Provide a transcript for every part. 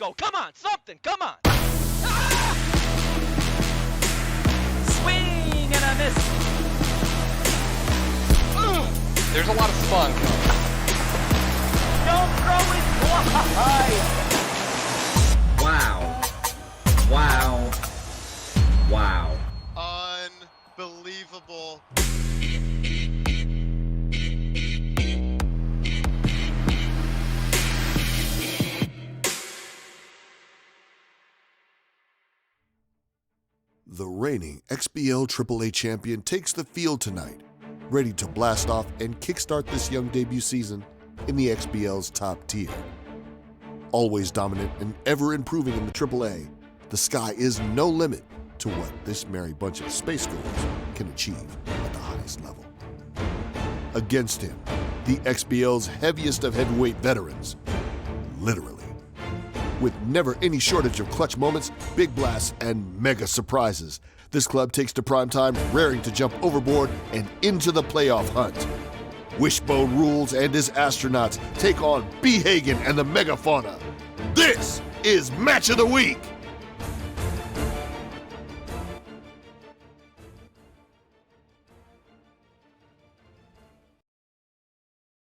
go. Come on, something. Come on. Ah! Swing and a miss. There's a lot of spunk. Don't throw it wide. Wow. Wow. Wow. Unbelievable. The reigning XBL AAA champion takes the field tonight, ready to blast off and kickstart this young debut season in the XBL's top tier. Always dominant and ever improving in the AAA, the sky is no limit to what this merry bunch of space goers can achieve at the highest level. Against him, the XBL's heaviest of heavyweight veterans, literally. With never any shortage of clutch moments, big blasts, and mega surprises, This club takes to primetime, raring to jump overboard and into the playoff hunt. WishboneRulz and his astronauts take on Bhagen and the Megafauna. This is Match of the Week.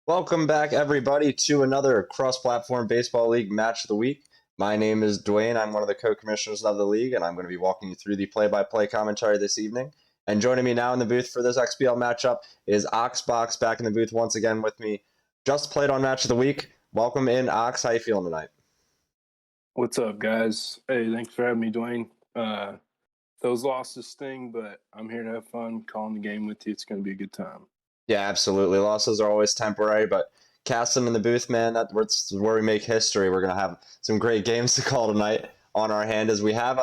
Welcome back, everybody, to another cross-platform baseball league match of the week. My name is Dwayne. I'm one of the co-commissioners of the league, and I'm going to be walking you through the play-by-play commentary this evening. And joining me now in the booth for this XBL matchup is Oxbox back in the booth once again with me. Just played on match of the week. Welcome in, Ox. How you feeling tonight? What's up, guys? Hey, thanks for having me, Dwayne. Those losses sting, but I'm here to have fun calling the game with you. It's going to be a good time. Yeah, absolutely. Losses are always temporary, but cast them in the booth, man. That's where we make history. We're going to have some great games to call tonight on our hand as we have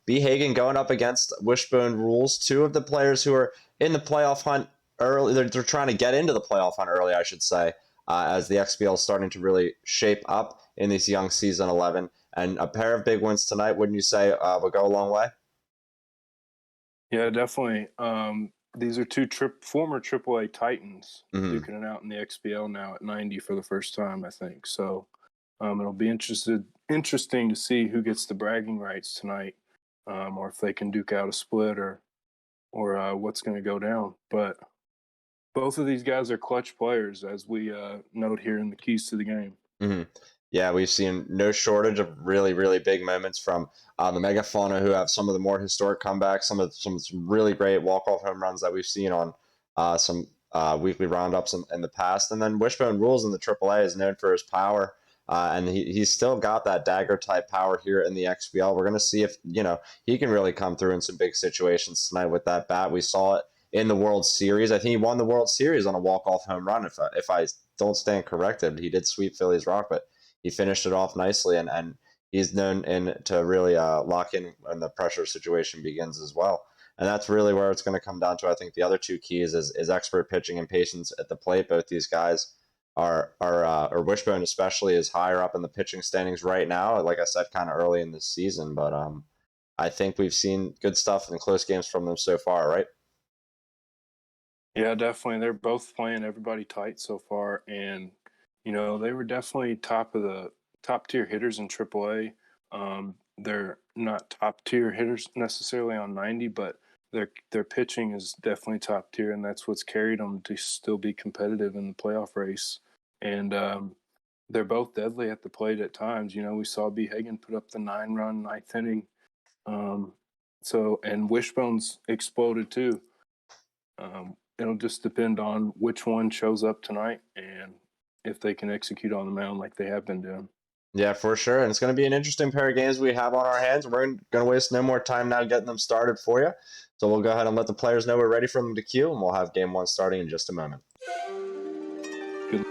Bhagen going up against WishboneRulz, two of the players who are in the playoff hunt early. They're trying to get into the playoff hunt early, I should say, as the XBL is starting to really shape up in this young season 11. And a pair of big wins tonight, wouldn't you say, will go a long way? Yeah, definitely. These are two former AAA Titans duking it out in the XBL now at 90 for the first time, I think. So it'll be interesting to see who gets the bragging rights tonight, or if they can duke out a split or what's going to go down. But both of these guys are clutch players, as we note here in the keys to the game. Mm-hmm. Yeah, we've seen no shortage of really, really big moments from the Megafauna, who have some of the more historic comebacks, some really great walk-off home runs that we've seen on some weekly roundups in the past. And then WishboneRulz in the AAA is known for his power, and he's still got that dagger-type power here in the XBL. We're going to see if he can really come through in some big situations tonight with that bat. We saw it in the World Series. I think he won the World Series on a walk-off home run, if I don't stand corrected. He did sweep Phillies Rock, but he finished it off nicely, and he's known to really lock in when the pressure situation begins as well. And that's really where it's going to come down to. I think the other two keys is expert pitching and patience at the plate. Both these guys or Wishbone especially is higher up in the pitching standings right now. Like I said, kind of early in the season, but I think we've seen good stuff in close games from them so far, right? Yeah, definitely. They're both playing everybody tight so far, and they were definitely top tier hitters in AAA. They're not top tier hitters necessarily on 90, but their pitching is definitely top tier, and that's what's carried them to still be competitive in the playoff race. And they're both deadly at the plate at times. We saw Bhagen put up the 9-run ninth inning. And Wishbone's exploded too. It'll just depend on which one shows up tonight and if they can execute on the mound like they have been doing. Yeah, for sure. And it's going to be an interesting pair of games we have on our hands. We're going to waste no more time now getting them started for you. So we'll go ahead and let the players know we're ready for them to cue, and we'll have game one starting in just a moment. Good.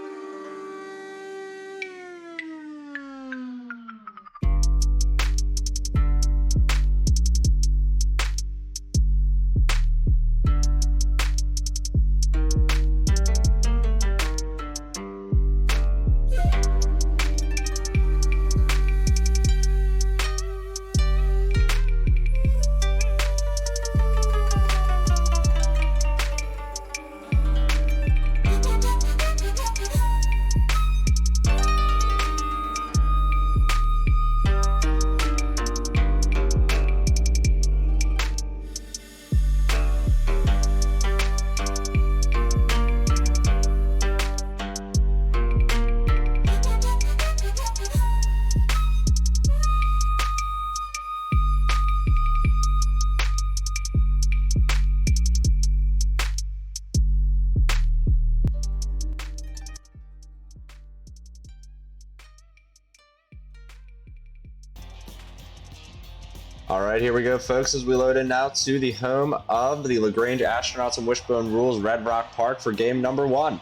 All right, here we go, folks, as we load in now to the home of the LaGrange Astronauts and WishboneRulz, Red Rock Park, for game number one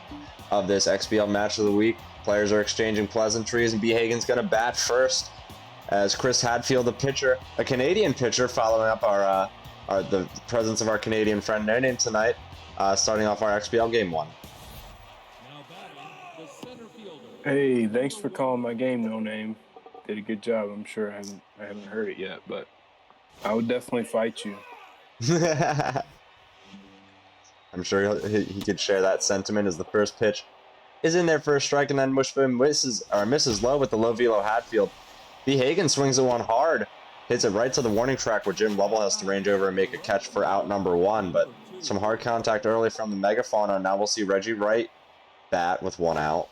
of this XBL match of the week. Players are exchanging pleasantries, and Bhagen's going to bat first as Chris Hadfield, the pitcher, a Canadian pitcher, following up the presence of our Canadian friend No Name tonight, starting off our XBL game one. Hey, thanks for calling my game, No Name. Did a good job. I'm sure I haven't heard it yet, but I would definitely fight you. I'm sure he could share that sentiment as the first pitch is in there for a strike, and then Wishbone misses low with the low velo Hatfield. Bhagen swings at one hard, hits it right to the warning track where Jim Lovell has to range over and make a catch for out number 1, but some hard contact early from the Megafauna. Now we'll see Reggie Wright bat with 1 out.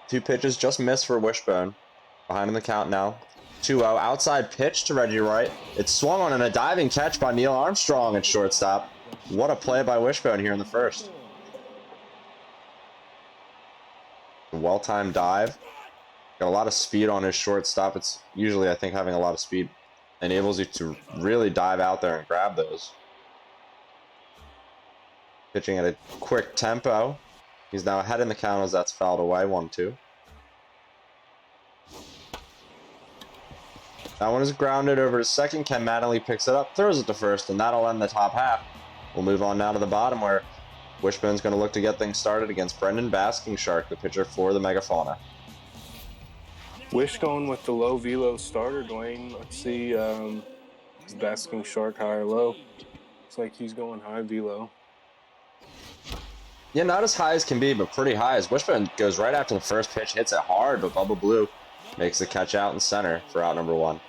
Two pitches just missed for Wishbone. Behind in the count now. 2-0. Outside pitch to Reggie Wright. It's swung on and a diving catch by Neil Armstrong at shortstop. What a play by Wishbone here in the first. A well-timed dive. Got a lot of speed on his shortstop. It's usually, I think, having a lot of speed enables you to really dive out there and grab those. Pitching at a quick tempo. He's now ahead in the count as that's fouled away. 1-2. That one is grounded over to second. Ken Mattingly picks it up, throws it to first, and that'll end the top half. We'll move on now to the bottom where Wishbone's going to look to get things started against Brendan Basking Shark, the pitcher for the Megafauna. Wish going with the low velo starter, Dwayne. Let's see, is Basking Shark high or low? Looks like he's going high velo. Yeah, not as high as can be, but pretty high as Wishbone goes right after the first pitch, hits it hard, but Bubba Blue makes the catch out in center for out number 1.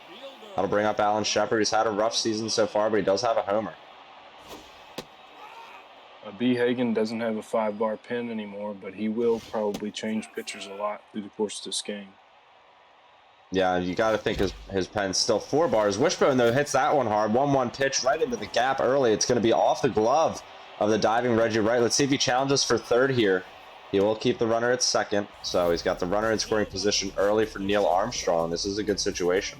That'll bring up Alan Shepard. He's had a rough season so far, but he does have a homer. Bhagen doesn't have a 5-bar pin anymore, but he will probably change pitchers a lot through the course of this game. Yeah, you got to think his pen's still 4 bars. Wishbone, though, hits that one hard. 1-1 pitch right into the gap early. It's going to be off the glove of the diving Reggie Wright. Let's see if he challenges for third here. He will keep the runner at second, so he's got the runner in scoring position early for Neil Armstrong. This is a good situation.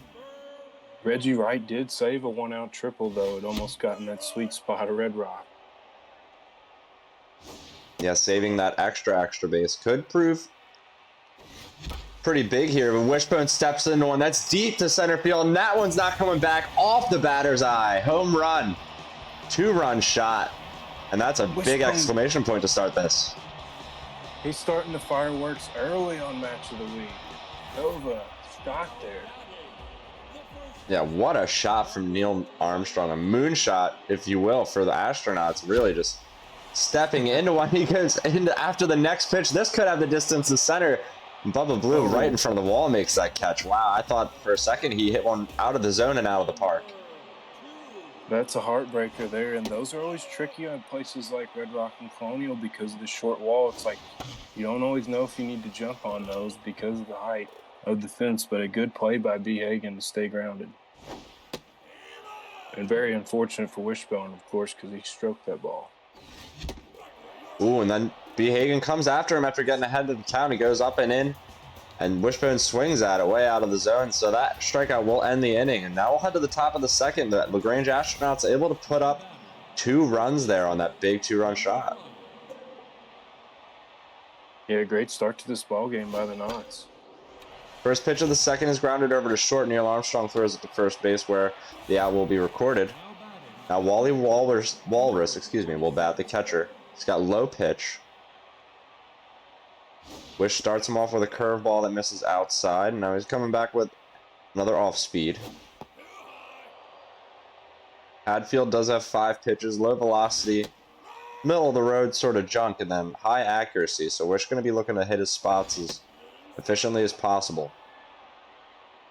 Reggie Wright did save a 1-out triple, though. It almost got in that sweet spot of Red Rock. Yeah, saving that extra base could prove pretty big here, but Wishbone steps into one that's deep to center field, and that one's not coming back off the batter's eye. Home run. 2-run shot, and that's a big exclamation point to start this. He's starting the fireworks early on Match of the Week. Nova, stock there. Yeah, what a shot from Neil Armstrong. A moonshot, if you will, for the Astronauts. Really just stepping into one. He goes into after the next pitch. This could have the distance to center. Bubba Blue right in front of the wall makes that catch. Wow, I thought for a second he hit one out of the zone and out of the park. That's a heartbreaker there, and those are always tricky on places like Red Rock and Colonial because of the short wall. It's like you don't always know if you need to jump on those because of the height of the fence, but a good play by Bhagen to stay grounded. And very unfortunate for Wishbone, of course, because he stroked that ball. Ooh, and then Bhagen comes after him after getting ahead of the count. He goes up and in, and Wishbone swings at it way out of the zone, so that strikeout will end the inning. And now we'll head to the top of the second. The LaGrange Astronauts able to put up 2 runs there on that big 2-run shot. Yeah, great start to this ball game by the Knots. First pitch of the second is grounded over to short. Neil Armstrong throws it to first base where the out will be recorded. Now Wally Walrus will bat the catcher. He's got low pitch. Wish starts him off with a curveball that misses outside. And now he's coming back with another off speed. Hadfield does have 5 pitches, low velocity, middle of the road sort of junk, and then high accuracy. So Wish going to be looking to hit his spots as efficiently as possible.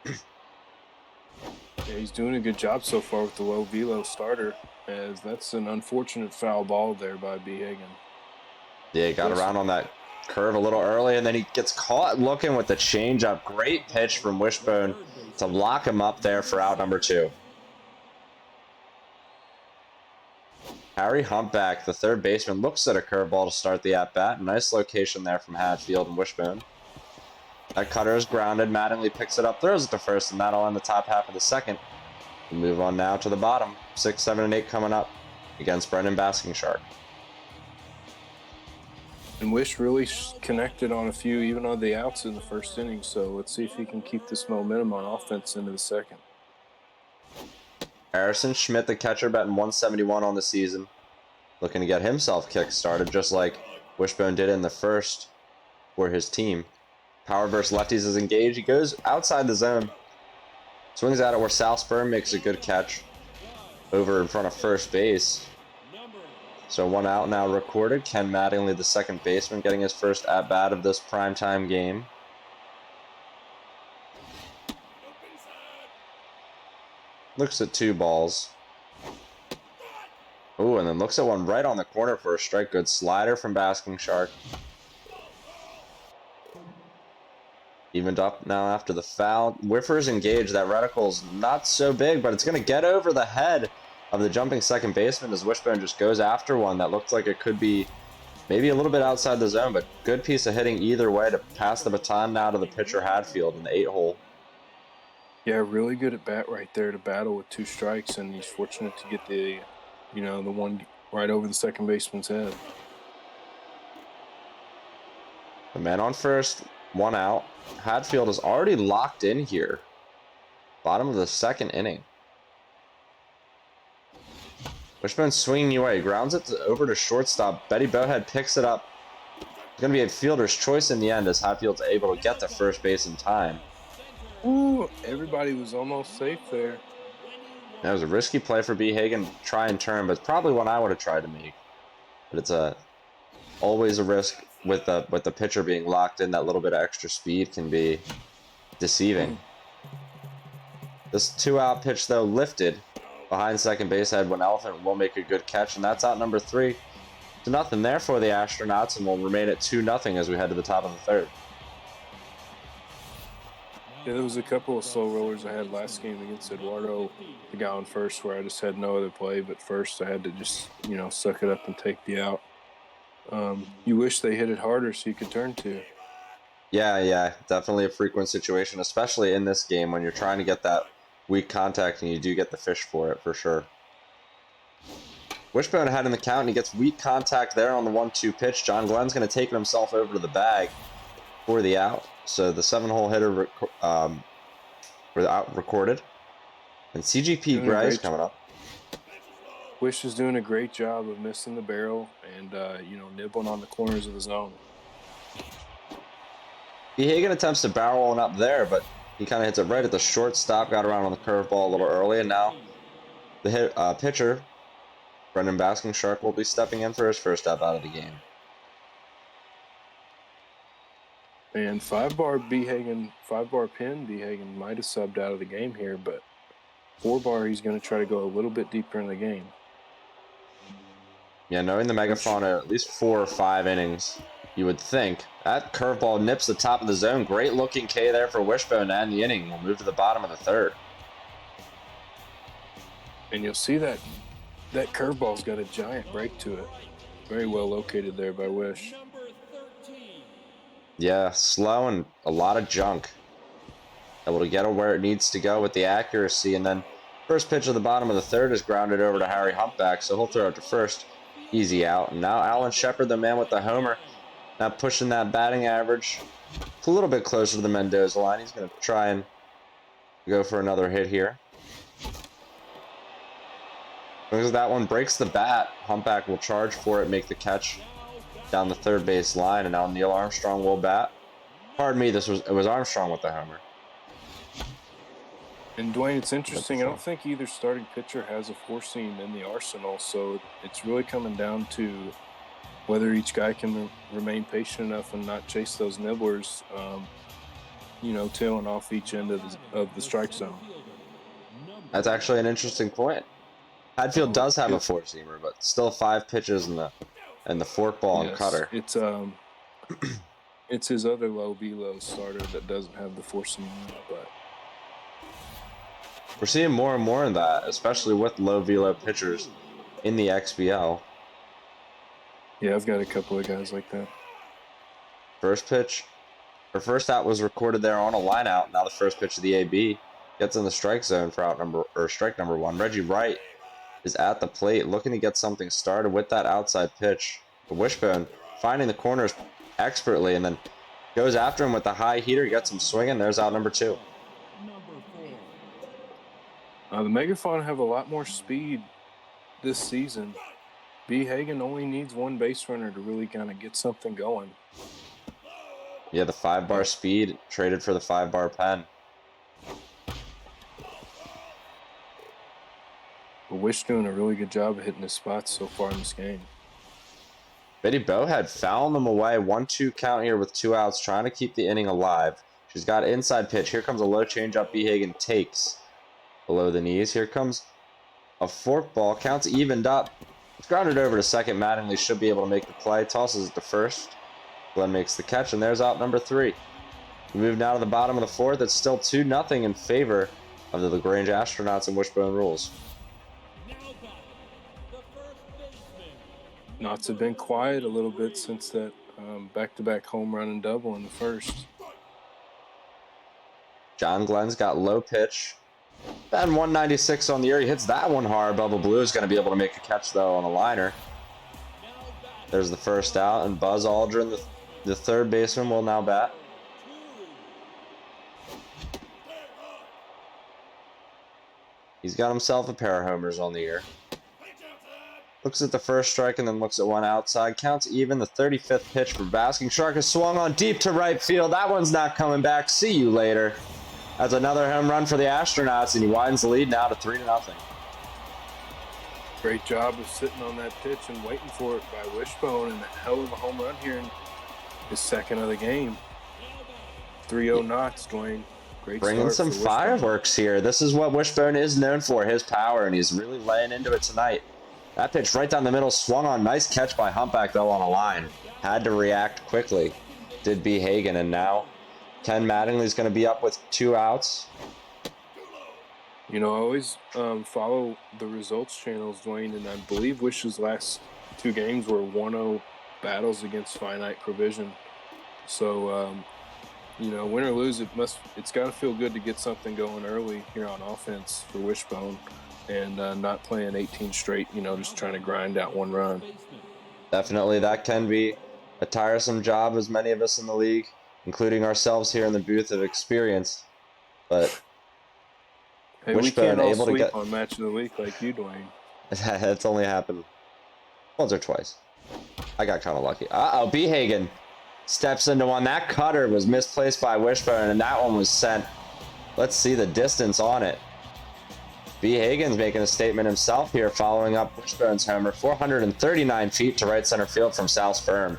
Yeah, he's doing a good job so far with the low velo starter, as that's an unfortunate foul ball there by Bhagen. Yeah, he got around on that curve a little early, and then he gets caught looking with the changeup. Great pitch from Wishbone to lock him up there for out number 2. Harry Humpback, the third baseman, looks at a curveball to start the at-bat. Nice location there from Hadfield and Wishbone. That cutter is grounded. Mattingly picks it up, throws it to first, and that'll end the top half of the second. We move on now to the bottom. 6, 7, and 8 coming up against Brendan Basking Shark. And Wish really connected on a few, even on the outs in the first inning. So let's see if he can keep this momentum on offense into the second. Harrison Schmidt, the catcher, batting 171 on the season. Looking to get himself kick-started, just like Wishbone did in the first for his team. Power versus lefties is engaged. He goes outside the zone. Swings at it where Sal Sperm makes a good catch over in front of first base. So 1 out now recorded. Ken Mattingly, the second baseman, getting his first at-bat of this primetime game. Looks at 2 balls. Ooh, and then looks at one right on the corner for a strike. Good slider from Basking Shark. Evened up now after the foul. Whiffer's engaged. That reticle's not so big, but it's going to get over the head of the jumping second baseman as Wishbone just goes after one that looks like it could be maybe a little bit outside the zone, but good piece of hitting either way to pass the baton now to the pitcher Hadfield in the 8-hole. Yeah, really good at bat right there to battle with 2 strikes, and he's fortunate to get the, the one right over the second baseman's head. The man on first, 1 out. Hadfield is already locked in here. Bottom of the 2nd inning. Wishbone swinging away, grounds it over to shortstop. Betty Bowhead picks it up. It's going to be a fielder's choice in the end as Hadfield's able to get to first base in time. Ooh, everybody was almost safe there. That was a risky play for B. Hagen to try and turn, but it's probably one I would have tried to make. But it's always a risk with the pitcher being locked in. That little bit of extra speed can be deceiving. This 2-out pitch, though, lifted behind second base head when Elephant will make a good catch, and that's out number 3. So nothing there for the Astronauts, and we'll remain at 2-0 as we head to the top of the 3rd. Yeah, there was a couple of slow rollers I had last game against Eduardo, the guy on first, where I just had no other play but first. I had to just, suck it up and take the out. You wish they hit it harder so you could turn 2. Yeah, definitely a frequent situation, especially in this game when you're trying to get that weak contact and you do get the fish for it, for sure. Wishbone ahead in the count, and he gets weak contact there on the 1-2 pitch. John Glenn's going to take himself over to the bag for the out. So the 7-hole hitter for the out recorded. And CGP Gry's coming up. Wish is doing a great job of missing the barrel and, nibbling on the corners of the zone. Hagen attempts to barrel one up there, but he kind of hits it right at the shortstop, got around on the curveball a little early, and now the pitcher, Brendan Basking Shark, will be stepping in for his first at bat of the game. And 5-bar pin, B. Hagen might have subbed out of the game here, but 4-bar, he's going to try to go a little bit deeper in the game. Yeah, knowing the Megafauna, at least 4 or 5 innings, you would think. That curveball nips the top of the zone. Great looking K there for Wishbone to end the inning. We'll move to the bottom of the 3rd. And you'll see that curveball's got a giant break to it. Very well located there by Wish. Yeah, slow and a lot of junk. Able to get it where it needs to go with the accuracy. And then first pitch of the bottom of the 3rd is grounded over to Harry Humpback, so he'll throw it to first. Easy out. And now Alan Shepard, the man with the homer, now pushing that batting average a little bit closer to the Mendoza line. He's going to try and go for another hit here. Because that one breaks the bat, Humpback will charge for it, make the catch down the 3rd base line, and now Neil Armstrong will bat. Pardon me, it was Armstrong with the homer. And Dwayne, it's interesting. I don't think either starting pitcher has a 4-seam in the arsenal, so it's really coming down to whether each guy can remain patient enough and not chase those nibblers, tailing off each end of the strike zone. That's actually an interesting point. Hadfield does have a 4-seamer, but still 5 pitches in the forkball and cutter. It's his other low velo starter that doesn't have the 4-seamer, but we're seeing more and more of that, especially with low velo pitchers in the XBL. Yeah, I've got a couple of guys like that. First out was recorded there on a line out. Now the first pitch of the AB gets in the strike zone for strike number 1. Reggie Wright is at the plate looking to get something started with that outside pitch. The Wishbone finding the corners expertly and then goes after him with the high heater, gets him swinging. There's out number 2. The Megafauna have a lot more speed this season. B. Hagen only needs one base runner to really kind of get something going. Yeah, the 5-bar speed traded for the 5-bar pen. But Wish doing a really good job of hitting his spots so far in this game. Betty Bowhead fouling them away. 1-2 count here with 2 outs, trying to keep the inning alive. She's got inside pitch. Here comes a low changeup. Bhagen takes below the knees. Here comes a fork ball. Counts evened up. It's grounded over to second. Mattingly should be able to make the play. Tosses it to first. Glenn makes the catch, and there's out number 3. We move now to the bottom of the 4th. It's still 2-0 in favor of the LaGrange Astronauts and WishboneRulz. Knots have been quiet a little bit since that back-to-back home run and double in the first. John Glenn's got low pitch. Batting 196 on the year. He hits that one hard. Bubba Blue is going to be able to make a catch, though, on a liner. There's the first out, and Buzz Aldrin, the third baseman, will now bat. He's got himself a pair of homers on the year. Looks at the first strike and then looks at one outside. Counts even. The 35th pitch for Basking Shark is swung on deep to right field. That one's not coming back. See you later. That's another home run for the Astronauts, and he widens the lead now to 3-0. Great job of sitting on that pitch and waiting for it by Wishbone, and a hell of a home run here in his second of the game. 3-0 Knots, Dwayne. Great Bringing start some for Wishbone. fireworks here. This is what Wishbone is known for, his power, and he's really laying into it tonight. That pitch right down the middle, swung on. Nice catch by Humpback, though, on a line. Had to react quickly. Did Bhagen, and now Ken Mattingly's going to be up with 2 outs. You know, I always follow the results channels, Dwayne, and I believe Wish's last 2 games were 1-0 battles against finite provision. So, you know, win or lose, it's got to feel good to get something going early here on offense for Wishbone, and not playing 18 straight, you know, just trying to grind out 1 run. Definitely, that can be a tiresome job, as many of us in the league, including ourselves here in the booth, have experienced. But hey, we Wishbone can't all able to sleep get on match of the week like you, Dwayne. it's only happened once or twice. I got kind of lucky. Uh-oh, Bhagen steps into one. That cutter was misplaced by Wishbone, and that one was sent. Let's see the distance on it. Bhagen's making a statement himself here, following up Wishbone's homer. 439 feet to right center field from South Firm.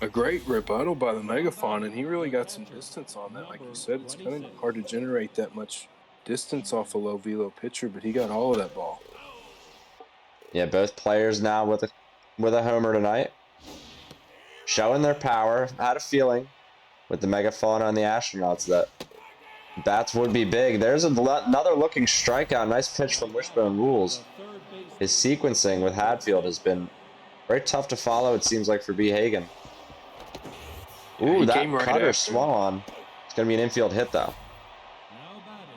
A great rebuttal by the Megafaun, and he really got some distance on that. Like you said, it's kind of hard to generate that much distance off a low velo pitcher, but he got all of that ball. Yeah, both players now with a homer tonight, showing their power. Had a feeling with the Megafauna and the Astronauts that bats would be big. There's another looking strikeout. Nice pitch from WishboneRulz. His sequencing with Hadfield has been very tough to follow, it seems like, for Bhagen. Ooh, that cutter swung on. It's going to be an infield hit, though.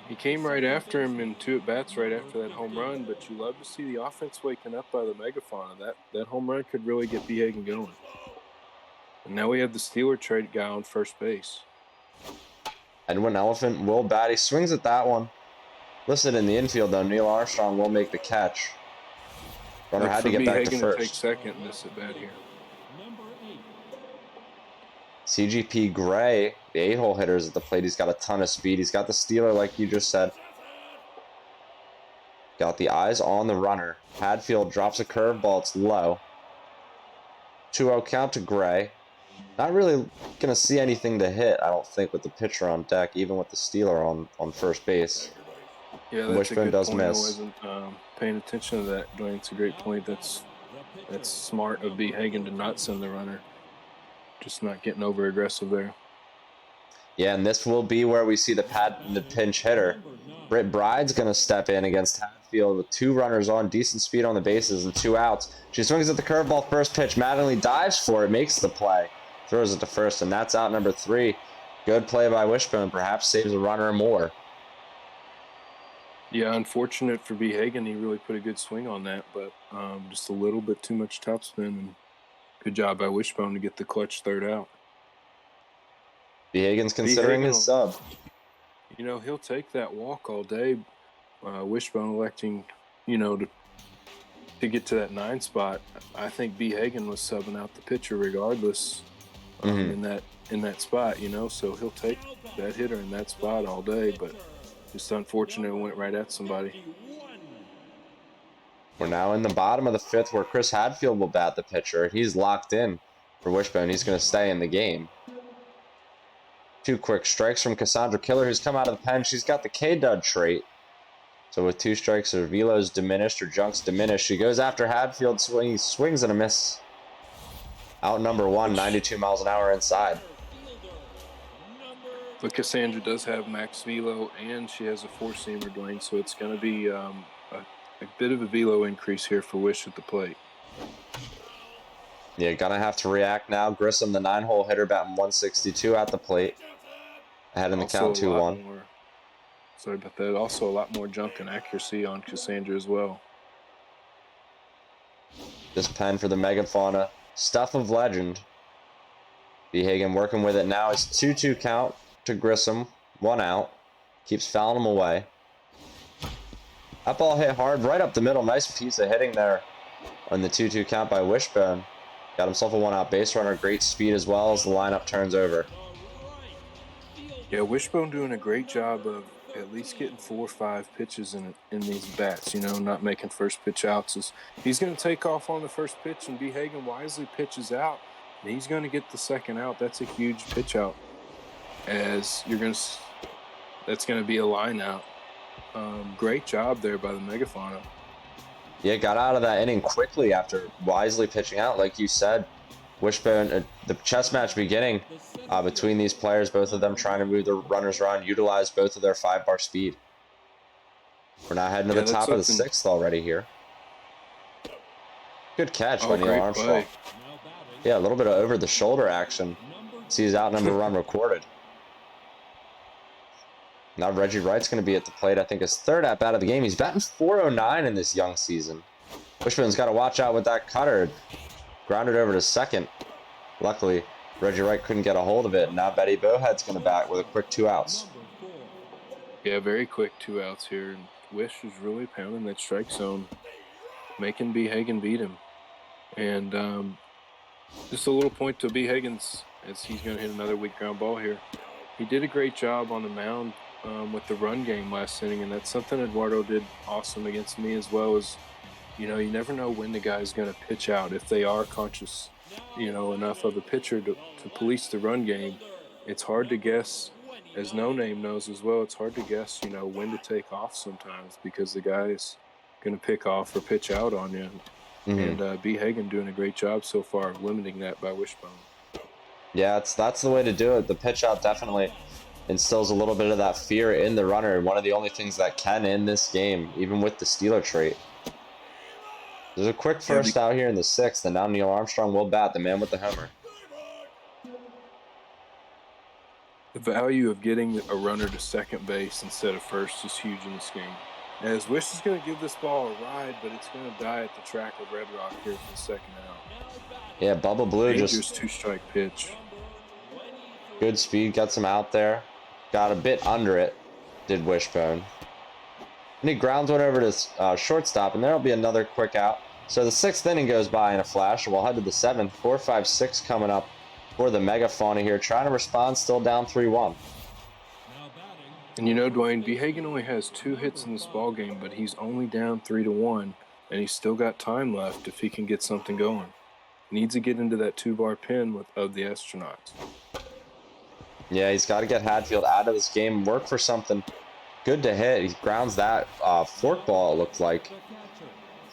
He came right after him in 2 at-bats right after that home run, but you love to see the offense waking up by the Megafauna. That home run could really get Bhagen going. And now we have the Steeler trade guy on first base. Edwin Elephant will bat. He swings at that one. Listed in the infield, though. Neil Armstrong will make the catch. Runner had to get back to first. Take second in this at-bat here. CGP Gray, the 8-hole hitter, is at the plate. He's got a ton of speed. He's got the stealer, like you just said. Got the eyes on the runner. Hadfield drops a curveball. It's low. 2-0 count to Gray. Not really going to see anything to hit, I don't think, with the pitcher on deck, even with the stealer on first base. Yeah, that's Wishbone a good does point. miss. I wasn't paying attention to that, Dwayne. It's a great point. That's smart of Bhagen to not send the runner. Just not getting over aggressive there. Yeah, and this will be where we see the pinch hitter. Britt Bride's going to step in against Hadfield with 2 runners on, decent speed on the bases, and 2 outs. She swings at the curveball first pitch. Mattingly dives for it, makes the play, throws it to first, and that's out number 3. Good play by Wishbone, perhaps saves a runner or more. Yeah, unfortunate for Bhagen. He really put a good swing on that, but just a little bit too much topspin. And good job by Wishbone to get the clutch third out. Bhagen's considering his sub. You know, he'll take that walk all day. Wishbone electing, you know, to get to that 9 spot. I think Bhagen was subbing out the pitcher regardless in in that spot, you know, so he'll take that hitter in that spot all day, but just unfortunate it went right at somebody. We're now in the bottom of the fifth where Chris Hadfield will bat the pitcher. He's locked in for Wishbone. He's going to stay in the game. 2 quick strikes from Cassandra Killer, who's come out of the pen. She's got the K-Dud trait. So with 2 strikes, her velo's diminished, her junk's diminished. She goes after Hadfield, swings and a miss. Out number 1, 92 miles an hour inside. But Cassandra does have max velo, and she has a 4-seamer, Dwayne, so it's going to be a bit of a velo increase here for Wish at the plate. Yeah, gonna have to react now. Grissom, the 9-hole hitter, batting 162 at the plate. Ahead in the count 2-1. Sorry about that. Also a lot more jump and accuracy on Cassandra as well. This pen for the Megafauna. Stuff of legend. Bhagen working with it now. It's 2-2 count to Grissom. 1 out. Keeps fouling him away. That ball hit hard right up the middle. Nice piece of hitting there on the 2-2 count by Wishbone. Got himself a 1-out base runner. Great speed as well as the lineup turns over. Yeah, Wishbone doing a great job of at least getting 4 or 5 pitches in these bats, you know, not making first pitch outs. He's going to take off on the first pitch, and Bhagen wisely pitches out, and he's going to get the second out. That's a huge pitch out, as that's going to be a line out. Great job there by the Megafauna. Yeah, got out of that inning quickly after wisely pitching out, like you said. Wishbone, the chess match beginning between these players, both of them trying to move the runners around, utilize both of their 5-bar speed. We're now heading to the top of the 6th already here. Good catch by Neil Armstrong. Play. Yeah, a little bit of over-the-shoulder action. Sees out number run recorded. Now Reggie Wright's going to be at the plate. I think his 3rd at-bat of the game. He's batting .409 in this young season. Wishbone's got to watch out with that cutter. Grounded over to second. Luckily, Reggie Wright couldn't get a hold of it. Now Betty Bowhead's going to bat with a quick 2 outs. Yeah, very quick 2 outs here. And Wish is really pounding that strike zone, making Bhagen beat him. And just a little point to Bhagen's, as he's going to hit another weak ground ball here. He did a great job on the mound with the run game last inning, and that's something Eduardo did awesome against me as well. As you know, you never know when the guy's going to pitch out. If they are conscious, you know, enough of the pitcher to police the run game, it's hard to guess, as No Name knows as well, it's hard to guess, you know, when to take off sometimes because the guy is going to pick off or pitch out on you. And Bhagen doing a great job so far of limiting that by Wishbone. Yeah, that's the way to do it. The pitch out definitely instills a little bit of that fear in the runner. One of the only things that can end this game, even with the Steeler trait. There's a quick first out here in the 6th, and now Neil Armstrong will bat, the man with the homer. The value of getting a runner to second base instead of first is huge in this game. As Wish is going to give this ball a ride, but it's going to die at the track of Red Rock here for the second out. Yeah, Bubba Blue just 2-strike pitch. Good speed, gets him out there. Got a bit under it, did Wishbone. And he grounds one over to shortstop, and there'll be another quick out. So the 6th inning goes by in a flash. We'll head to the 7th. 4, 5, 6 coming up for the Megafauna here. Trying to respond, still down 3-1. And you know, Dwayne, Bhagen only has 2 hits in this ball game, but he's only down 3-1, and he's still got time left if he can get something going. Needs to get into that 2-bar pin of the Astronauts. Yeah, he's got to get Hadfield out of this game, work for something good to hit. He grounds that fork ball, it looked like.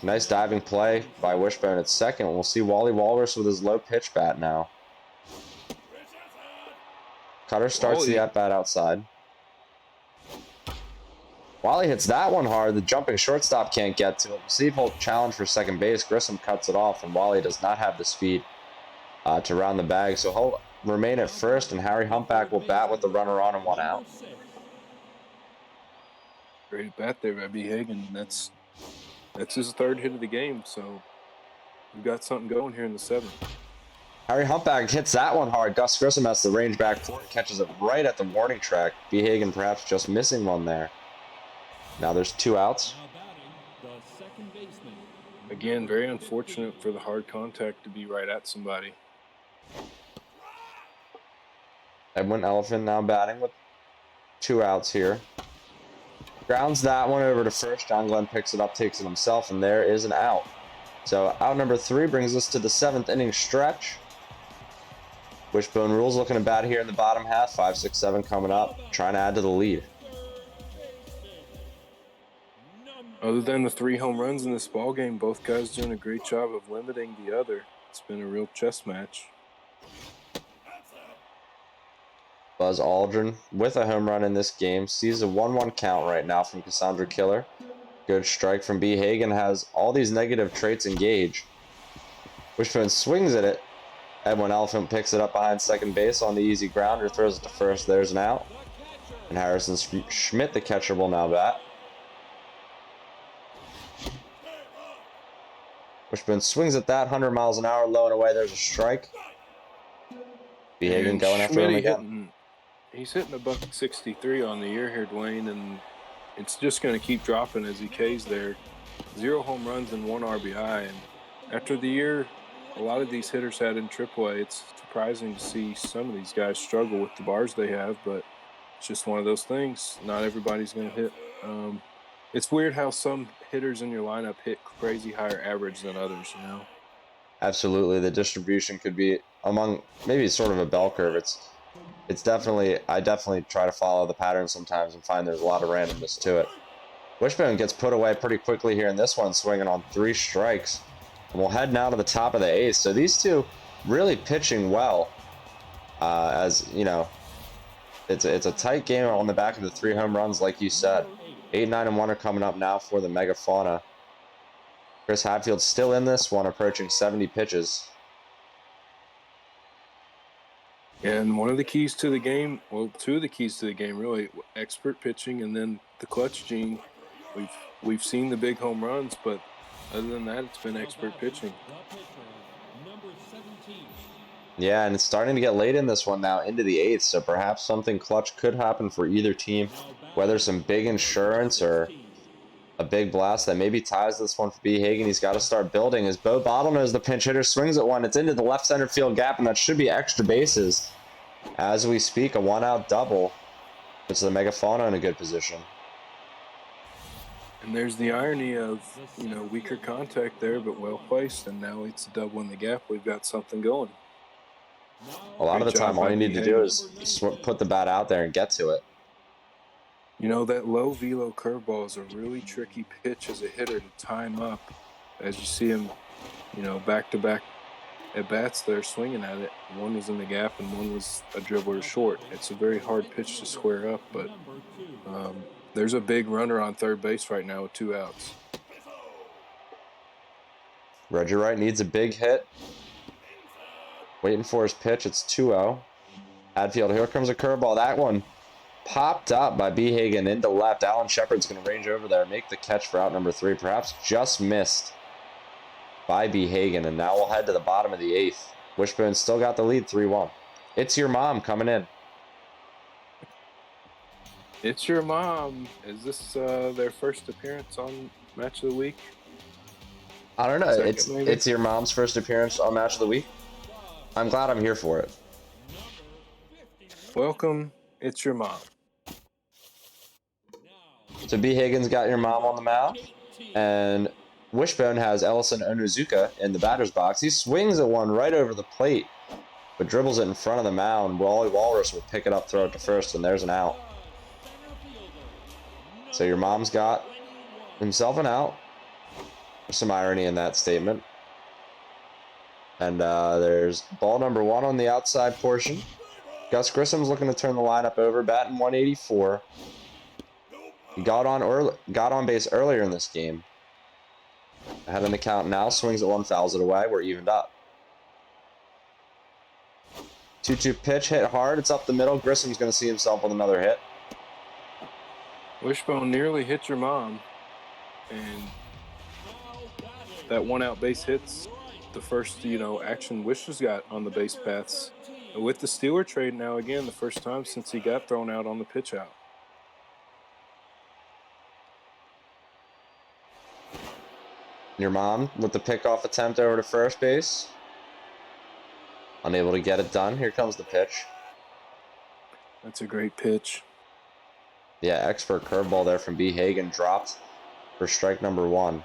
Nice diving play by Wishbone at second. We'll see Wally Walrus with his low pitch bat now. Cutter starts the at-bat outside. Wally hits that one hard. The jumping shortstop can't get to it. We'll see if he'll challenge for second base. Grissom cuts it off, and Wally does not have the speed to round the bag. So he'll remain at first, and Harry Humpback will bat with the runner on and 1 out. Great at bat there by Bhagen. That's his 3rd hit of the game, so we've got something going here in the 7th. Harry Humpback hits that one hard. Gus Grissom has the range back for it, catches it right at the warning track. Bhagen perhaps just missing one there. Now there's 2 outs. Again, very unfortunate for the hard contact to be right at somebody. Edwin Elephant now batting with 2 outs here. Grounds that one over to first. John Glenn picks it up, takes it himself, and there is an out. So out number 3 brings us to the 7th inning stretch. WishboneRulz looking to bat here in the bottom half. 5, 6, 7 coming up, trying to add to the lead. Other than the 3 home runs in this ball game, both guys doing a great job of limiting the other. It's been a real chess match. Buzz Aldrin with a home run in this game. Sees a 1-1 count right now from Cassandra Killer. Good strike from B. Hagen. Has all these negative traits engaged. Wishbone swings at it. Edwin Elephant picks it up behind second base on the easy grounder. Throws it to first. There's an out. And Harrison Schmidt, the catcher, will now bat. Wishbone swings at that, 100 miles an hour, low and away. There's a strike. B. Hagen going after him again. He's hitting a $163 on the year here, Dwayne, and it's just going to keep dropping as he Ks there. 0 home runs and 1 RBI. And after the year a lot of these hitters had in AAA, it's surprising to see some of these guys struggle with the bars they have, but it's just one of those things. Not everybody's going to hit. It's weird how some hitters in your lineup hit crazy higher average than others, you know? Absolutely. The distribution could be among maybe sort of a bell curve. It's definitely, I definitely try to follow the pattern sometimes and find there's a lot of randomness to it. Wishbone gets put away pretty quickly here in this one, swinging on 3 strikes. And we'll head now to the top of the 8th. So these two really pitching well. As, you know, it's a tight game on the back of the 3 home runs, like you said. 8, 9, and 1 are coming up now for the Megafauna. Chris Hadfield's still in this one, approaching 70 pitches. And one of the keys to the game, well, 2 of the keys to the game, really, expert pitching and then the clutch gene. We've seen the big home runs, but other than that, it's been expert pitching. Yeah, and it's starting to get late in this one now, into the 8th, so perhaps something clutch could happen for either team, whether some big insurance or a big blast that maybe ties this one for B. Hagen. He's got to start building as Bo Bottlenose, the pinch hitter, swings at one. It's into the left center field gap, and that should be extra bases. As we speak, a 1-out double puts the Megafauna in a good position. And there's the irony of, you know, weaker contact there, but well placed, and now it's a double in the gap. We've got something going. A lot of the time, all you need to do is put the bat out there and get to it. You know, that low velo curveball is a really tricky pitch as a hitter to time up. As you see him, you know, back-to-back at-bats there swinging at it. One was in the gap and one was a dribbler short. It's a very hard pitch to square up, but there's a big runner on third base right now with 2 outs. Reggie Wright needs a big hit. Waiting for his pitch. It's 2-0. Hadfield, here comes a curveball. That one popped up by B. Hagen into left. Alan Shepard's going to range over there, make the catch for out number 3. Perhaps just missed by B. Hagen. And now we'll head to the bottom of the 8th. Wishbone still got the lead, 3-1. It's Your Mom coming in. It's Your Mom. Is this their first appearance on Match of the Week? I don't know. Second, it's Your Mom's first appearance on Match of the Week. I'm glad I'm here for it. Welcome. It's Your Mom. So B. Hagen's got Your Mom on the mound, and Wishbone has Ellison Onozuka in the batter's box. He swings at one right over the plate, but dribbles it in front of the mound. Wally Walrus will pick it up, throw it to first, and there's an out. So Your Mom's got himself an out. There's some irony in that statement. And there's ball number 1 on the outside portion. Gus Grissom's looking to turn the lineup over, batting 184. He got on base earlier in this game. Ahead in the count now, swings at one, fouls it away. We're evened up. 2-2 pitch, hit hard. It's up the middle. Grissom's going to see himself with another hit. Wishbone nearly hit Your Mom, and that 1-out base hits the first, you know, action Wish has got on the base paths. With the Steeler trade now, again, the first time since he got thrown out on the pitch out. Your Mom with the pickoff attempt over to first base. Unable to get it done. Here comes the pitch. That's a great pitch. Yeah, expert curveball there from B. Hagen, dropped for strike number 1.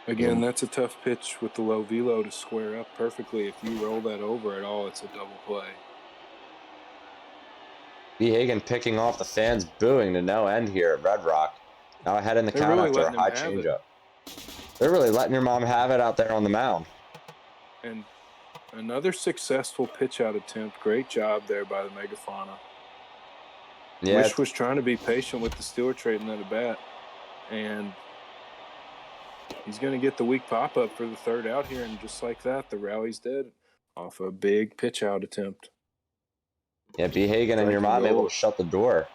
Again, that's a tough pitch with the low velo to square up perfectly. If you roll that over at all, it's a double play. B. Hagen picking off the fans booing to no end here at Red Rock. Now ahead in the They're count really after a letting him high have it. changeup. They're really letting your mom have it out there on the mound. And another successful pitch out attempt. Great job there by the Megafauna. Yeah, Wish was trying to be patient with the Steeler trading that at bat. And he's going to get the weak pop-up for the third out here. And just like that, the rally's dead off a big pitch out attempt. yeah, B. Hagen and your Strike and mom able goal. to shut the door.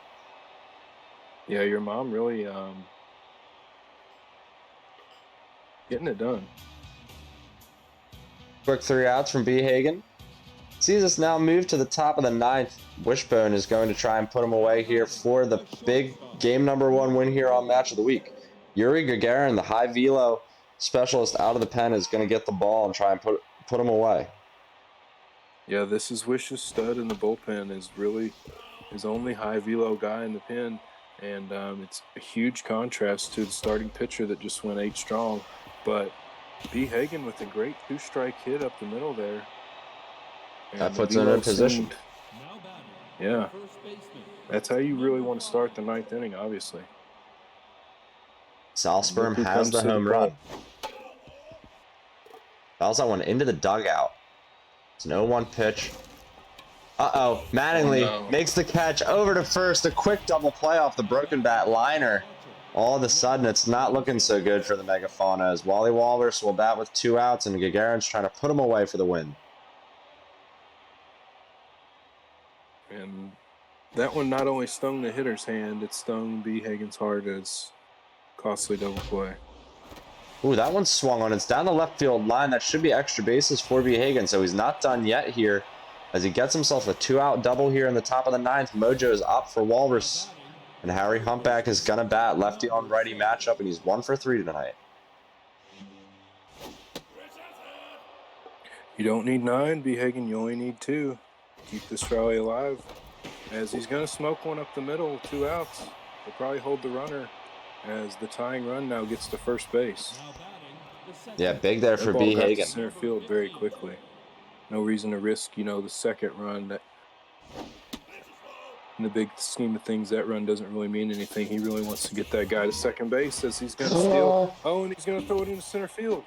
Yeah, your mom really getting it done. Quick 3 outs from B. Hagen. Sees us now move to the top of the 9th. Wishbone is going to try and put him away here for the big game number 1 win here on Match of the Week. Yuri Gagarin, the high velo specialist out of the pen, is going to get the ball and try and put him away. Yeah, this is Wish's stud in the bullpen, is really his only high velo guy in the pen. And it's a huge contrast to the starting pitcher that just went 8 strong. But B. Hagen with a great 2-strike hit up the middle there. And That the puts him velo in position. seemed- Yeah, that's how you really want to start the 9th inning, obviously. Salsperm Look who has comes the to the home plate. run. Fouls that one into the dugout. It's an 0-1 pitch. Uh-oh. Mattingly Oh, no. makes the catch over to first. A quick double play off the broken bat liner. All of a sudden, it's not looking so good for the Megafauna as Wally Walrus will bat with 2 outs, and Gagarin's trying to put him away for the win. And that one not only stung the hitter's hand, it stung B. Hagen's heart as costly double play. Ooh, that one swung on. It's down the left field line. That should be extra bases for B. Hagen, so he's not done yet here as he gets himself a 2-out double here in the top of the 9th. Mojo is up for Walrus, and Harry Humpback is going to bat lefty on righty matchup, and he's 1 for 3 tonight. You don't need 9, B. Hagen. You only need 2. Keep this rally alive. As he's going to smoke one up the middle, 2 outs. He'll probably hold the runner as the tying run now gets to first base. Yeah, big there That for ball B. got to Hagen. center field very quickly. No reason to risk, the second run. That, in the big scheme of things, that run doesn't really mean anything. He really wants to get that guy to second base as he's going to steal. Oh, and he's going to throw it into center field.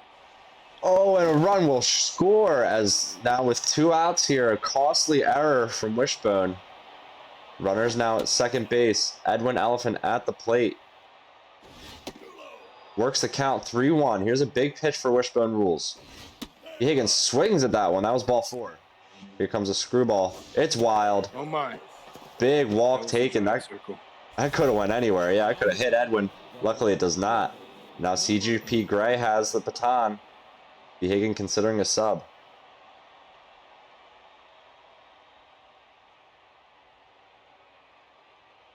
Oh, and a run will score as now with 2 outs here, a costly error from Wishbone. Runners now at second base. Edwin Elephant at the plate. Works the count 3-1. Here's a big pitch for WishboneRulz. Higgins swings at that one. That was ball 4. Here comes a screwball. It's wild. Oh, my. Big walk That was taken. the That circle. could have went anywhere. Yeah, I could have hit Edwin. Luckily, it does not. Now CGP Gray has the baton. Higgins considering a sub.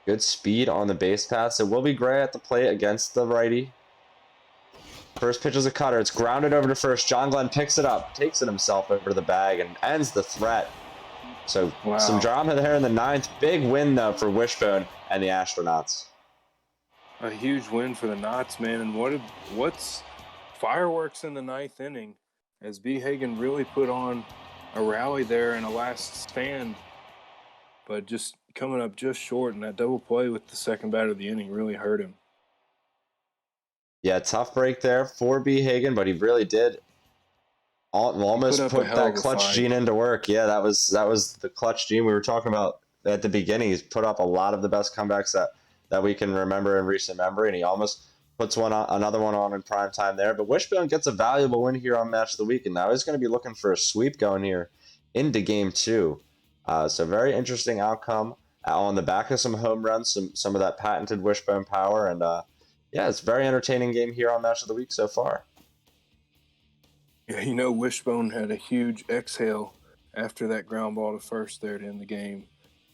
Good speed on the base paths. It will be Gray at the plate against the righty. First pitch is a cutter. It's grounded over to first. John Glenn picks it up, takes it himself over to the bag, and ends the threat. So some drama there in the 9th. Big win, though, for Wishbone and the Astronauts. A huge win for the Knots, man. And what's fireworks in the 9th inning as B. Hagen really put on a rally there in a last stand, but just coming up just short, and that double play with the second batter of the inning really hurt him. Yeah, tough break there for B. Hagen, but he really did almost put that clutch gene into work. Yeah, that was the clutch gene we were talking about at the beginning. He's put up a lot of the best comebacks that we can remember in recent memory, and he almost puts another one on in prime time there. But Wishbone gets a valuable win here on Match of the Week, and now he's going to be looking for a sweep going here into Game 2. So very interesting outcome on the back of some home runs, some of that patented Wishbone power, and yeah, it's a very entertaining game here on Match of the Week so far. Yeah, Wishbone had a huge exhale after that ground ball to first there to end the game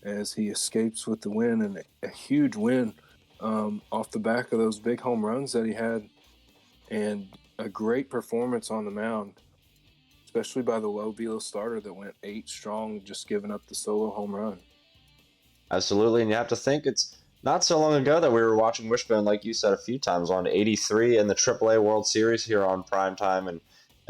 as he escapes with the win, and a huge win off the back of those big home runs that he had, and a great performance on the mound, especially by the low velo starter that went 8 strong, just giving up the solo home run. Absolutely, and you have to think it's not so long ago that we were watching Wishbone, like you said a few times, on 83 in the AAA World Series here on prime time and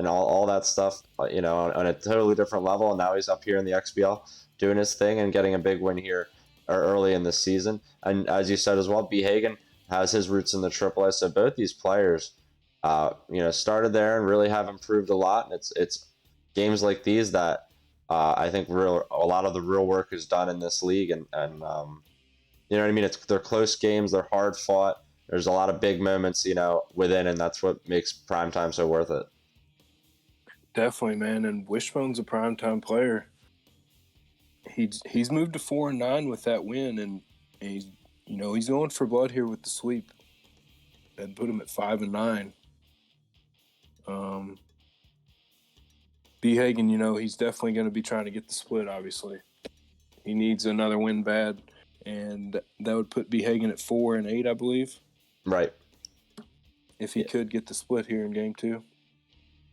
all that stuff, you know, on a totally different level. And now he's up here in the XBL doing his thing and getting a big win here early in the season. And as you said as well, B. Hagen has his roots in the AAA, so both these players, you know, started there and really have improved a lot. And it's games like these that I think a lot of the real work is done in this league, and you know what I mean. They're close games, they're hard fought. There's a lot of big moments, you know, within, and that's what makes primetime so worth it. Definitely, man. And Wishbone's a primetime player. He's moved to 4-9 with that win, and he's going for blood here with the sweep. That put him at 5-9. B. Hagen, you know, he's definitely going to be trying to get the split. Obviously, he needs another win bad, and that would put B. Hagen at 4-8, I believe. Right. If he could get the split here in game 2.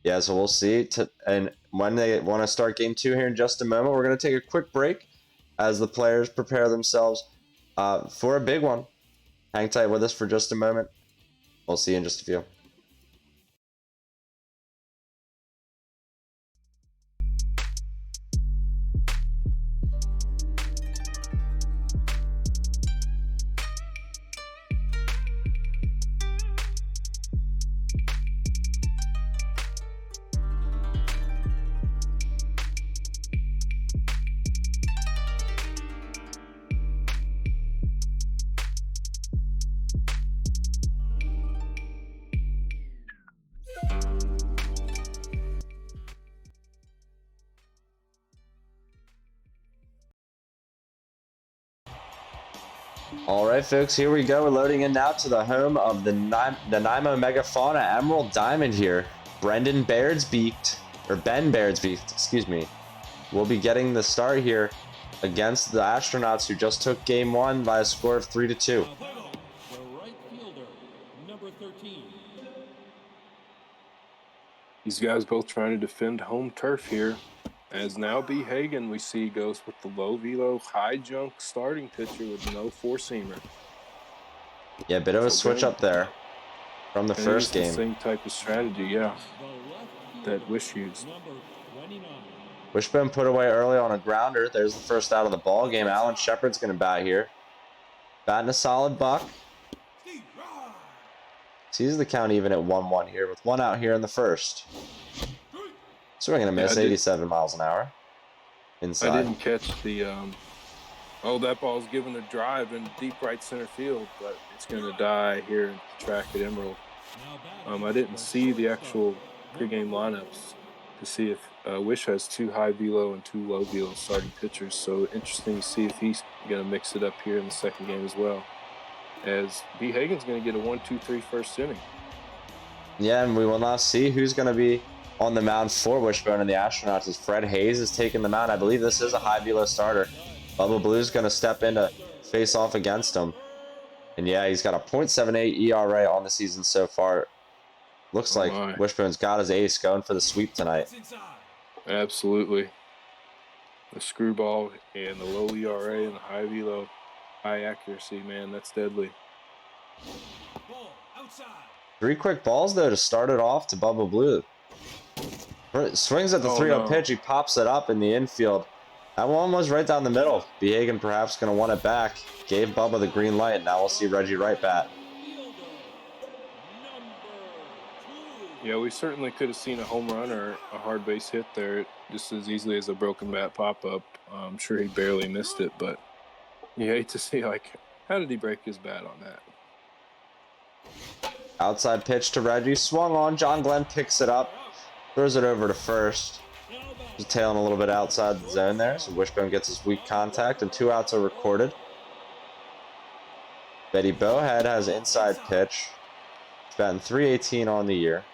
Yeah, so we'll see. And when they want to start game 2 here in just a moment, we're going to take a quick break as the players prepare themselves for a big one. Hang tight with us for just a moment. We'll see you in just a few. All right, folks, here we go. We're loading in now to the home of the Nanaimo Megafauna Emerald Diamond here. Ben Beardsbeak, excuse me, will be getting the start here against the Astronauts, who just took game 1 by a score of 3-2. The right fielder, number 13. These guys both trying to defend home turf here. As now B. Hagen, we see, goes with the low velo, high junk starting pitcher with no four-seamer. Yeah, a bit of a switch up there from the first game. The same type of strategy, yeah, that Wish used. Wishbone put away early on a grounder. There's the first out of the ball game. Alan Shepard's going to bat here. Batting a solid buck. Sees the count even at 1-1 here with 1 out here in the first. Swinging a miss, 87 miles an hour. Inside. I didn't catch the that ball's given a drive in deep right center field, but it's going to die here at the track at Emerald. I didn't see the actual pregame lineups to see if Wish has 2 high velo and 2 low velo starting pitchers, so interesting to see if he's going to mix it up here in the second game as well, as B. Hagen's going to get a 1-2-3 first inning. Yeah, and we will now see who's going to be on the mound for Wishbone and the Astronauts, as Fred Hayes is taking the mound. I believe this is a high velo starter. Bubba Blue's going to step in to face off against him. And yeah, he's got a .78 ERA on the season so far. Looks like Wishbone's got his ace going for the sweep tonight. Absolutely. The screwball and the low ERA and the high velo, high accuracy, man, that's deadly. 3 quick balls, though, to start it off to Bubba Blue. Swings at the 3-0 pitch. He pops it up in the infield. That one was right down the middle. B. Hagen perhaps going to want it back. Gave Bubba the green light. Now we'll see Reggie Wright bat. Yeah, we certainly could have seen a home run or a hard base hit there just as easily as a broken bat pop-up. I'm sure he barely missed it, but you hate to see, like, how did he break his bat on that? Outside pitch to Reggie. Swung on. John Glenn picks it up. Throws it over to first. Just tailing a little bit outside the zone there. So Wishbone gets his weak contact, and 2 outs are recorded. Betty Bowhead has inside pitch. He's batting .318 on the year.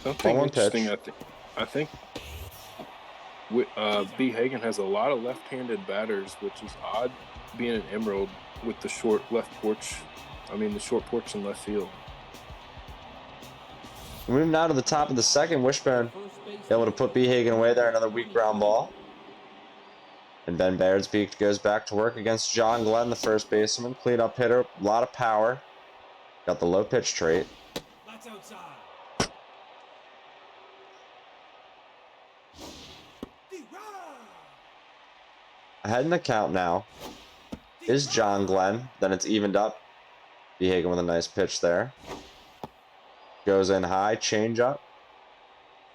Something interesting, I think B. Hagen has a lot of left-handed batters, which is odd being an Emerald with the short porch in left field. Moving now to the top of the second, Wishbone able to put Bhagen away there. Another weak ground ball. And Ben Bearsbeek goes back to work against John Glenn, the first baseman. Cleanup hitter, a lot of power. Got the low pitch trait. That's outside. Ahead in the count now is John Glenn. Then it's evened up. Bhagen with a nice pitch there. Goes in high, change up.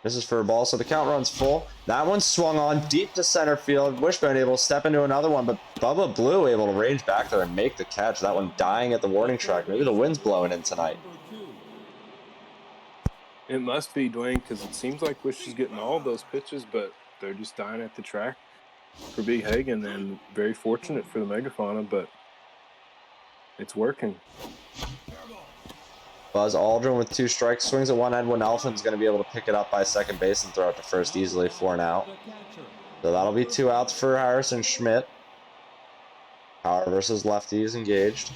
This is for a ball, so the count runs full. That one swung on deep to center field. Wishbone able to step into another one, but Bubba Blue able to range back there and make the catch. That one dying at the warning track. Maybe the wind's blowing in tonight. It must be, Dwayne, because it seems like Wish is getting all those pitches, but they're just dying at the track for Bhagen, and very fortunate for the Megafauna, but it's working. Buzz Aldrin with 2 strikes, swings at one end when Elfin's going to be able to pick it up by second base and throw it to first easily for an out. So that'll be 2 outs for Harrison Schmidt. Power versus lefties engaged.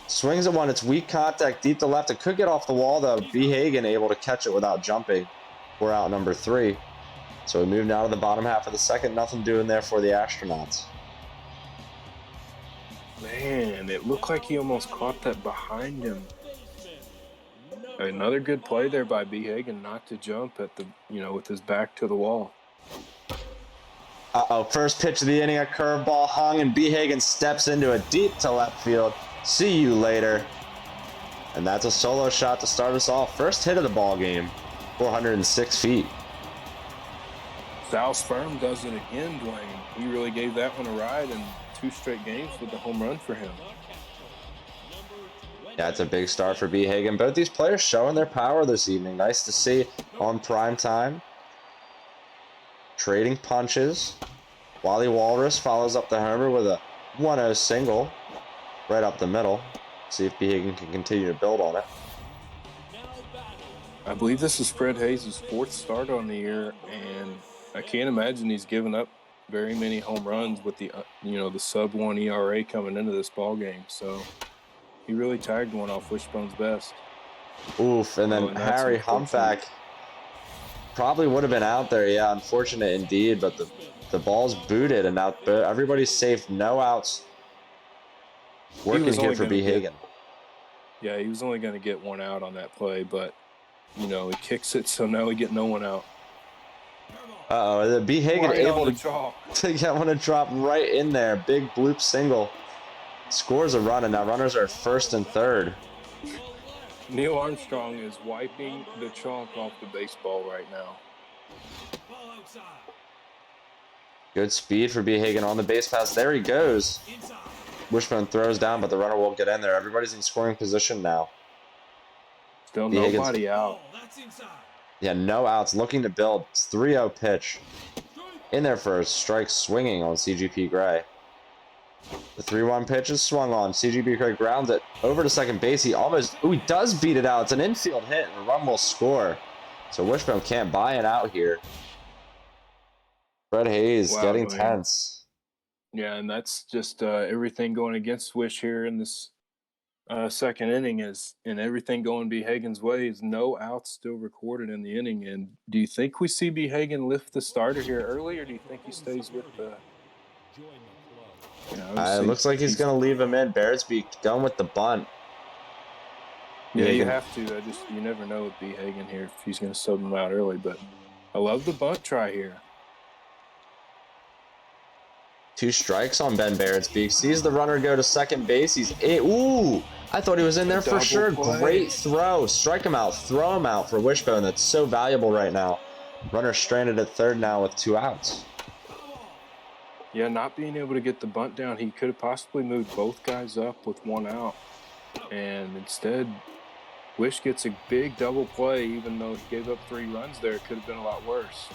Swings at one, it's weak contact deep to left. It could get off the wall though. Bhagen able to catch it without jumping. We're out number 3. So we move now to the bottom half of the second. Nothing doing there for the Astronauts. Man, it looked like he almost caught that behind him. Another good play there by Bhagen not to jump at the, with his back to the wall. Uh-oh, first pitch of the inning, a curveball hung, and Bhagen steps into it deep to left field. See you later. And that's a solo shot to start us off. First hit of the ball game, 406 feet. Sal Sperm does it again, Dwayne. He really gave that one a ride, and 2 straight games with the home run for him. Yeah, it's a big start for Bhagen. Both these players showing their power this evening. Nice to see on prime time. Trading punches. Wally Walrus follows up the homer with a 1-0 single right up the middle. See if Bhagen can continue to build on it. I believe this is Fred Hayes' 4th start on the year, and I can't imagine he's given up very many home runs with the the sub-1 ERA coming into this ball game. So he really tagged one off Wishbone's best. Oof, and then Harry Humpback probably would have been out there. Yeah, unfortunate indeed, but the ball's booted, and now everybody's safe. No outs. Working here for Bhagen. Yeah, he was only going to get 1 out on that play, but, he kicks it, so now we get no one out. Uh-oh, the Bhagen Right able to get one to drop right in there. Big bloop single. Scores a run, and now runners are first and third. Neil Armstrong is wiping the chalk off the baseball right now. Good speed for Bhagen on the base pass. There he goes. Wishbone throws down, but the runner won't get in there. Everybody's in scoring position now. Still Bhagen's nobody out. Yeah, no outs. Looking to build. It's 3-0 pitch. In there for a strike, swinging on CGP Gray. The 3-1 pitch is swung on. CGP Gray grounds it over to second base. He almost... Ooh, he does beat it out. It's an infield hit, and a run will score. So Wishbone can't buy it out here. Fred Hayes getting tense. Yeah, and that's just everything going against Wish here in this second inning and everything going Bhagen's way is no outs still recorded in the inning. And do you think we see Bhagen lift the starter here early, or do you think he stays with the... It looks like he's going to leave him in. Bearsbeek going with the bunt. Yeah, you have to. You never know with Bhagen here if he's going to sub him out early. But I love the bunt try here. 2 strikes on Ben Bearsbeek. Sees the runner go to second base. Ooh! I thought he was in there for sure. Play. Great throw. Strike him out. Throw him out for Wishbone. That's so valuable right now. Runner stranded at third now with 2 outs. Yeah, not being able to get the bunt down, he could have possibly moved both guys up with 1 out. And instead, Wish gets a big double play, even though he gave up 3 runs there. It could have been a lot worse.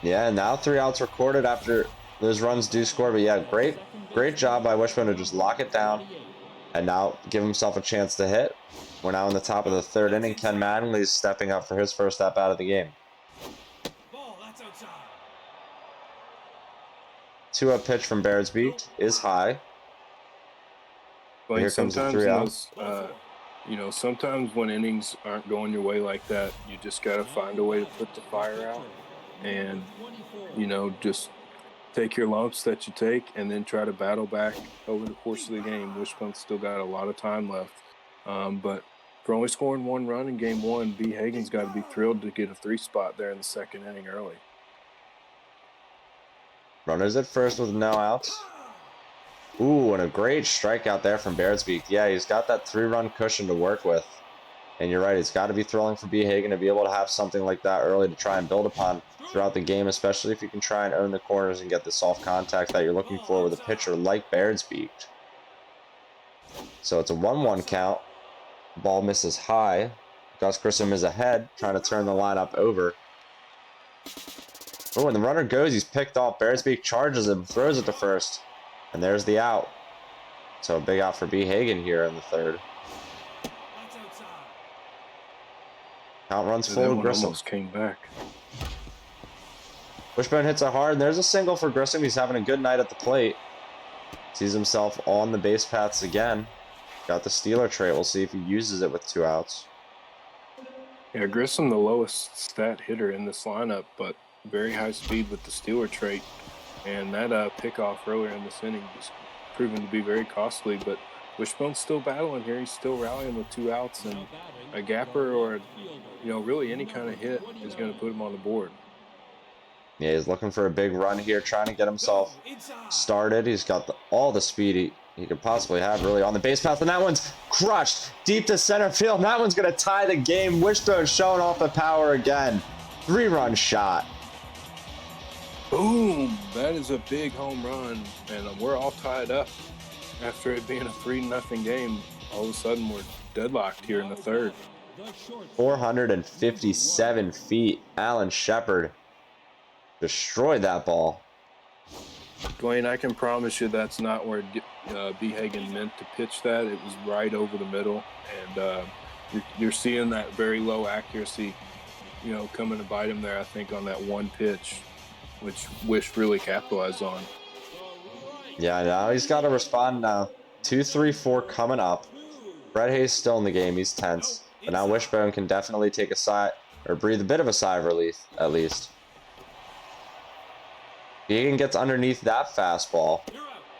Yeah, now 3 outs recorded after those runs do score. But yeah, great job by Wishbone to just lock it down and now give himself a chance to hit. We're now in the top of the 3rd inning. Ken Mattingly's stepping up for his first at-bat of the game. 2-0 pitch from Bearsbeek is high. But Here comes the 3 out. You know, sometimes when innings aren't going your way like that, you just got to find a way to put the fire out and, you know, just take your lumps that you take and then try to battle back over the course of the game. Wishbone's still got a lot of time left. But for only scoring 1 run in game 1, B. Hagen's got to be thrilled to get a 3 spot there in the 2nd inning early. Runners at first with no outs. Ooh, and a great strikeout there from Bearsbeek. Yeah, he's got that 3-run cushion to work with. And you're right, it's got to be thrilling for B. Hagen to be able to have something like that early to try and build upon throughout the game, especially if you can try and own the corners and get the soft contact that you're looking for with a pitcher like Bearsbeek. So it's a 1-1 count. Ball misses high. Gus Grissom is ahead, trying to turn the lineup over. Oh, and the runner goes. He's picked off. Bearsbeek charges him, throws it to first. And there's the out. So a big out for B. Hagen here in the 3rd. Count runs full to Grissom. Almost came back. Wishbone hits it hard, and there's a single for Grissom. He's having a good night at the plate. Sees himself on the base paths again. Got the stealer trait. We'll see if he uses it with 2 outs. Yeah, Grissom, the lowest stat hitter in this lineup, but very high speed with the stealer trait. And that pickoff earlier in this inning was proven to be very costly. But Wishbone's still battling here. He's still rallying with 2 outs, and a gapper or, you know, really any kind of hit is going to put him on the board. Yeah, he's looking for a big run here, trying to get himself started. He's got all the speed he could possibly have, really, on the base path. And that one's crushed deep to center field. And that one's going to tie the game. Wishbone showing off the power again. 3-run shot. Boom! That is a big home run, and we're all tied up. After it being a 3-0 game, all of a sudden we're deadlocked here in the 3rd. 457 feet. Alan Shepard destroyed that ball. Dwayne, I can promise you that's not where B. Hagen meant to pitch that. It was right over the middle, and you're seeing that very low accuracy, you know, coming to bite him there, I think, on that one pitch, which Wish really capitalized on. Yeah, now he's got to respond now. 2-3-4 coming up. Brett Hayes still in the game. He's tense. But now Wishbone can definitely take a sigh, or breathe a bit of a sigh of relief, at least. Bhagen gets underneath that fastball.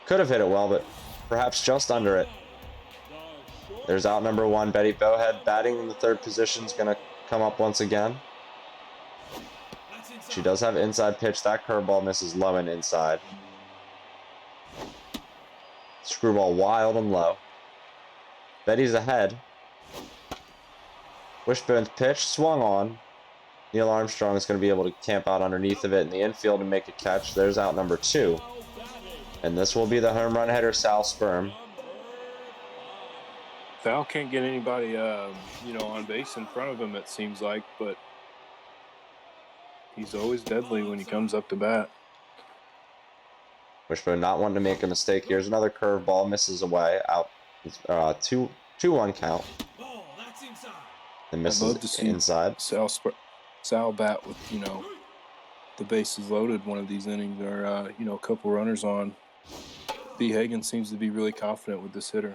Could have hit it well, but perhaps just under it. There's out number 1. Betty Bowhead batting in the 3rd position is going to come up once again. She does have inside pitch. That curveball misses low and inside. Screwball wild and low. Betty's ahead. Wishbone's pitch swung on. Neil Armstrong is going to be able to camp out underneath of it in the infield and make a catch. There's out number 2. And this will be the home run hitter, Sal Sperm. Sal can't get anybody, you know, on base in front of him, it seems like, but he's always deadly when he comes up to bat. Wishbone not wanting to make a mistake. Here's another curveball, misses away. Out, 2-1 count. And misses inside. Sal bat with, you know, the bases loaded one of these innings, or you know, a couple runners on. B. Hagen seems to be really confident with this hitter.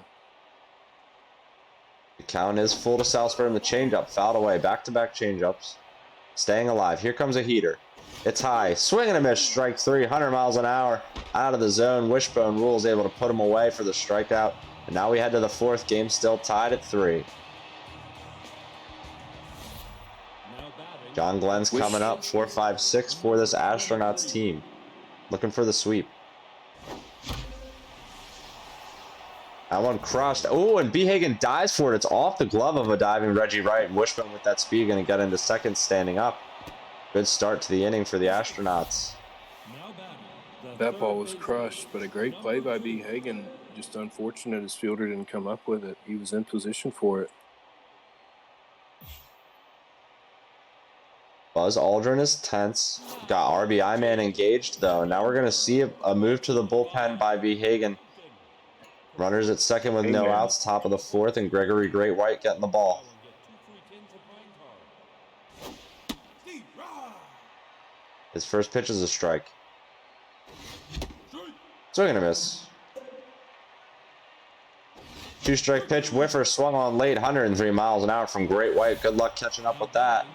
The count is full to Sal Sperm. The changeup fouled away. Back-to-back changeups. Staying alive. Here comes a heater. It's high. Swing and a miss. Strike 3. 100 miles an hour. Out of the zone. WishboneRulz able to put him away for the strikeout. And now we head to the 4th. Game still tied at 3. John Glenn's coming up. 4-5-6 for this Astronauts team. Looking for the sweep. That one crushed. Oh, and B. Hagen dives for it. It's off the glove of a diving Reggie Wright. And Wishbone with that speed going to get into second standing up. Good start to the inning for the Astronauts. That ball was crushed, but a great play by B. Hagen. Just unfortunate his fielder didn't come up with it. He was in position for it. Buzz Aldrin is tense. Got RBI man engaged, though. Now we're going to see a move to the bullpen by B. Hagen. Runners at second with no outs, top of the 4th, and Gregory Great White getting the ball. His first pitch is a strike. Swing and a miss. Two-strike pitch, whiffer, swung on late, 103 miles an hour from Great White. Good luck catching up with that.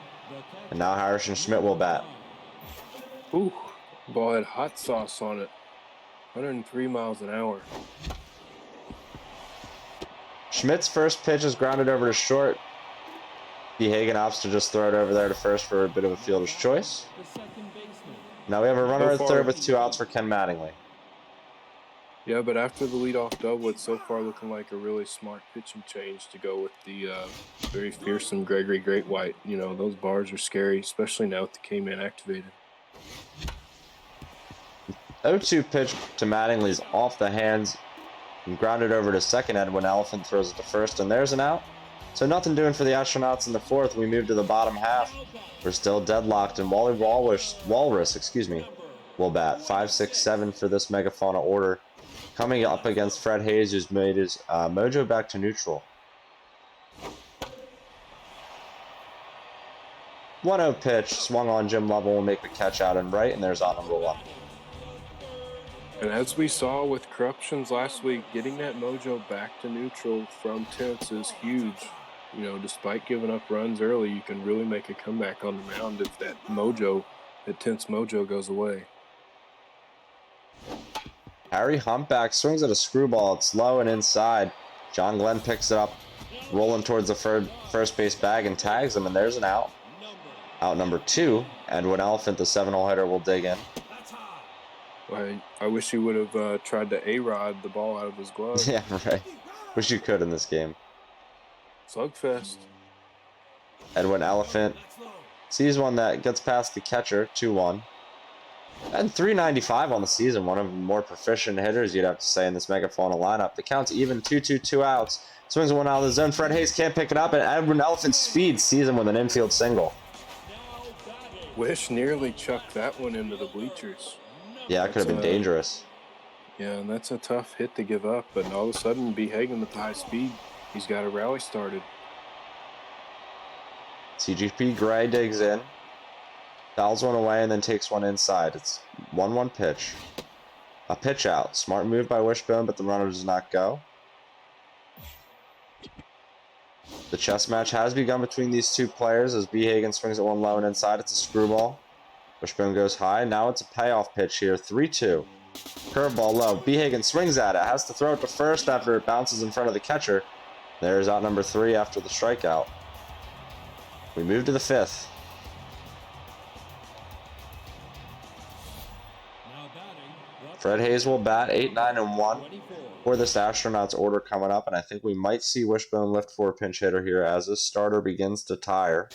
And now Harrison Schmidt will bat. Ooh, ball had hot sauce on it. 103 miles an hour. Schmidt's first pitch is grounded over to short. Hagen opts to just throw it over there to first for a bit of a fielder's choice. Now we have a runner at third with 2 outs for Ken Mattingly. Yeah, but after the leadoff double, it's so far looking like a really smart pitching change to go with the very fearsome Gregory Great White. You know, those bars are scary, especially now with the K-Man activated. 0-2 pitch to Mattingly's off the hands and grounded over to second. Edwin Elephant throws it to first, and there's an out. So nothing doing for the Astronauts in the fourth. We move to the bottom half. We're still deadlocked, and Wally Walrus, will bat 5, 6, 7 for this Megafauna order. Coming up against Fred Hayes, who's made his mojo back to neutral. 1-0 pitch, swung on. Jim Lovell will make the catch out and right, and there's out number 1. And as we saw with Corruptions last week, getting that mojo back to neutral from Tense is huge. You know, despite giving up runs early, you can really make a comeback on the mound if that Tense mojo goes away. Harry Humpback swings at a screwball. It's low and inside. John Glenn picks it up, rolling towards the first base bag and tags him, and there's an out. Out number 2. Edwin Elephant, the 7-hole hitter, will dig in. I wish he would have tried to A-Rod the ball out of his glove. Yeah, right. Wish you could in this game. Slugfest. Edwin Elephant sees one that gets past the catcher, 2-1. And 395 on the season, one of the more proficient hitters, you'd have to say, in this Megafauna lineup. The count's even, 2-2, 2 outs. Swings one out of the zone. Fred Hayes can't pick it up, and Edwin Elephant's speed sees him with an infield single. Wish nearly chucked that one into the bleachers. Yeah, it could have been dangerous. Yeah, and that's a tough hit to give up, but all of a sudden, Hagen with the high speed, he's got a rally started. CGP Gray digs in. Fouls one away and then takes one inside. It's 1-1 pitch. A pitch out. Smart move by Wishbone, but the runner does not go. The chess match has begun between these two players as Hagen swings at one low and inside. It's a screwball. Wishbone goes high. Now it's a payoff pitch here. 3-2. Curveball low. Hagen swings at it. Has to throw it to first after it bounces in front of the catcher. There's out number 3 after the strikeout. We move to the 5th. Fred Hayes will bat 8, 9, and 1 for this Astronauts order coming up, and I think we might see Wishbone lift for a pinch hitter here as this starter begins to tire.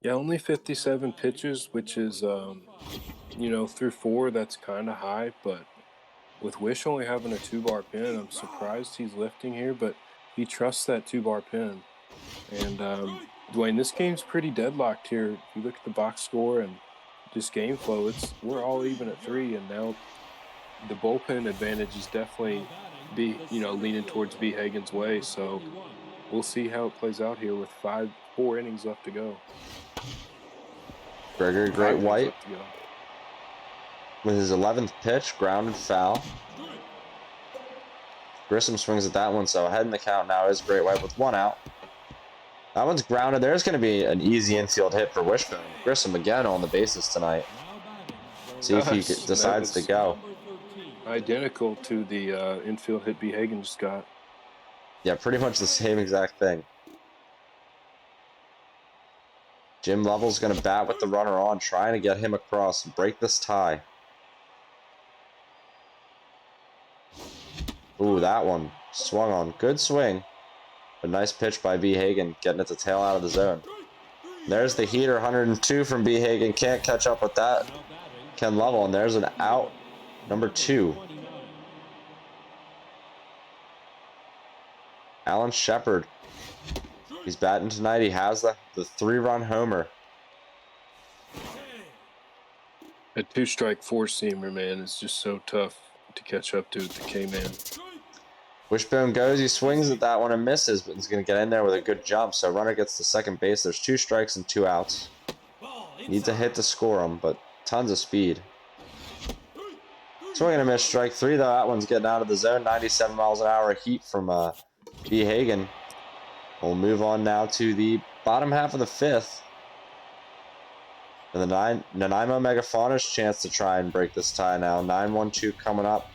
Yeah, only 57 pitches, which is, you know, through 4, that's kind of high, but with Wish only having a 2-bar pin, I'm surprised he's lifting here, but he trusts that 2-bar pin. And, Dwayne, this game's pretty deadlocked here. If you look at the box score and just game flow, we're all even at 3, and now the bullpen advantage is definitely leaning towards Hagen's way. So we'll see how it plays out here with 4 innings left to go. Gregory Great White with his 11th pitch, grounded foul. Grissom swings at that one, so ahead in the count now is Great White with 1 out. That one's grounded. There's going to be an easy infield hit for Wishbone. Grissom again on the bases tonight. See if he decides to go. Identical to the infield hit Hagen just got. Yeah, pretty much the same exact thing. Jim Lovell's going to bat with the runner on, trying to get him across and break this tie. Ooh, that one swung on. Good swing. A nice pitch by Hagen, getting it to tail out of the zone. There's the heater, 102 from Hagen. Can't catch up with that. Ken Lovell, and there's an out. Number 2. Alan Shepard. He's batting tonight. He has the 3-run homer. A 2-strike 4-seamer, man, is just so tough to catch up to with the K-Man. Wishbone goes, he swings at that one and misses, but he's going to get in there with a good jump. So runner gets to second base. There's 2 strikes and 2 outs. Needs a hit to score him, but tons of speed. Swing and a miss, strike three, though. That one's getting out of the zone. 97 miles an hour heat from B. Hagen. We'll move on now to the bottom half of the fifth. And the Nanaimo Megafauna's chance to try and break this tie now. 9-1-2 coming up.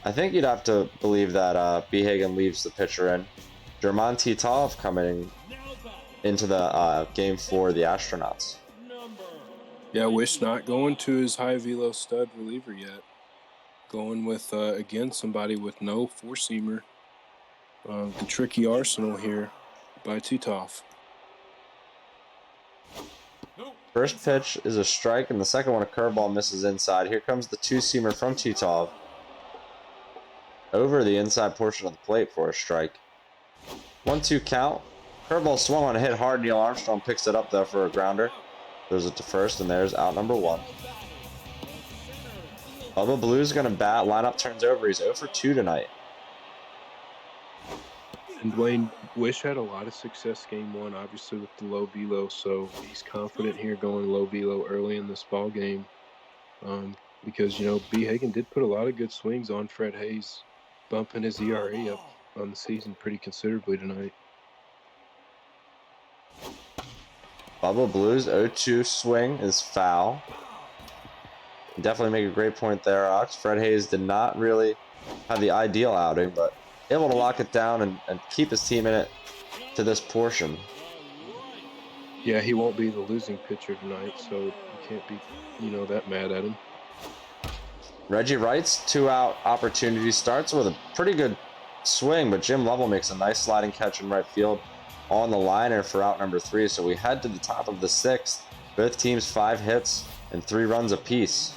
I think you'd have to believe that B. Hagen leaves the pitcher in. German Titov coming into the game for the Astronauts. Yeah, Wish not going to his high velo stud reliever yet. Going with, again, somebody with no four-seamer. The tricky arsenal here by Titov. First pitch is a strike, and the second one a curveball misses inside. Here comes the two-seamer from Titov. Over the inside portion of the plate for a strike. 1-2 count. Curveball swung on, hit hard. Neil Armstrong picks it up, though, for a grounder. Throws it to first, and there's out number one. Bubba Blue's going to bat. Lineup turns over. He's 0 for 2 tonight. And Dwayne, Wish had a lot of success game one, obviously, with the low velo, so he's confident here going low velo early in this ball game. Because, you know, B. Hagen did put a lot of good swings on Fred Hayes, bumping his ERA up on the season pretty considerably tonight. Bubba Blue's 0-2 swing is foul. Definitely make a great point there, Ox. Fred Hayes did not really have the ideal outing, but able to lock it down and keep his team in it to this portion. Yeah, he won't be the losing pitcher tonight, so you can't be, you know, that mad at him. Reggie Wright's 2-out opportunity starts with a pretty good swing, but Jim Lovell makes a nice sliding catch in right field on the liner for out number 3. So we head to the top of the 6th. Both teams 5 hits and 3 runs apiece.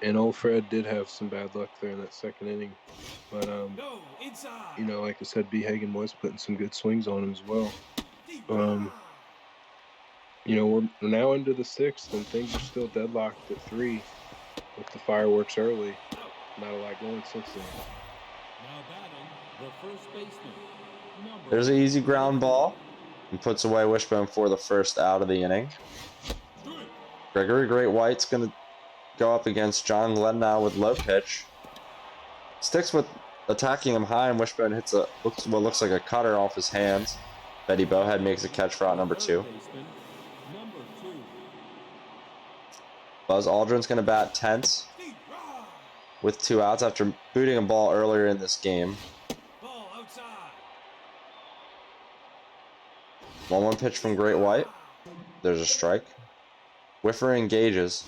And old Fred did have some bad luck there in that second inning. But, you know, like I said, B. Hagen was putting some good swings on him as well. You know, we're now into the 6th, and things are still deadlocked at 3 with the fireworks early. Not a lot going since then. Now batting, the first baseman. There's an easy ground ball and puts away Wishbone for the first out of the inning. Gregory Great White's going to go up against John Glenn now with low pitch. Sticks with attacking him high, and Wishbone hits what looks like a cutter off his hands. Betty Bowhead makes a catch for out number 2. Buzz Aldrin's going to bat tense with 2 outs after booting a ball earlier in this game. 1-1 pitch from Great White. There's a strike. Whiffer engages.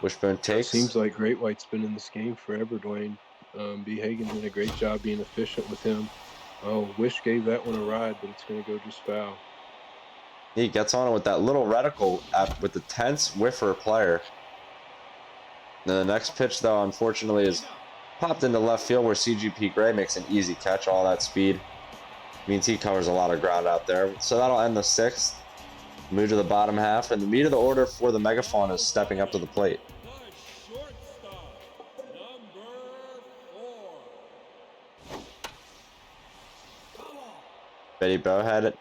Wishbone takes. Seems like Great White's been in this game forever, Dwayne. B. Hagen did a great job being efficient with him. Oh, Wish gave that one a ride, but it's going to go just foul. He gets on it with that little reticle with the tense Whiffer player. And the next pitch, though, unfortunately, is popped into left field where CGP Gray makes an easy catch. All that speed means he covers a lot of ground out there. So that'll end the 6th. Move to the bottom half, and the meat of the order for the Megafauna is stepping up to the plate. Betty Bowhead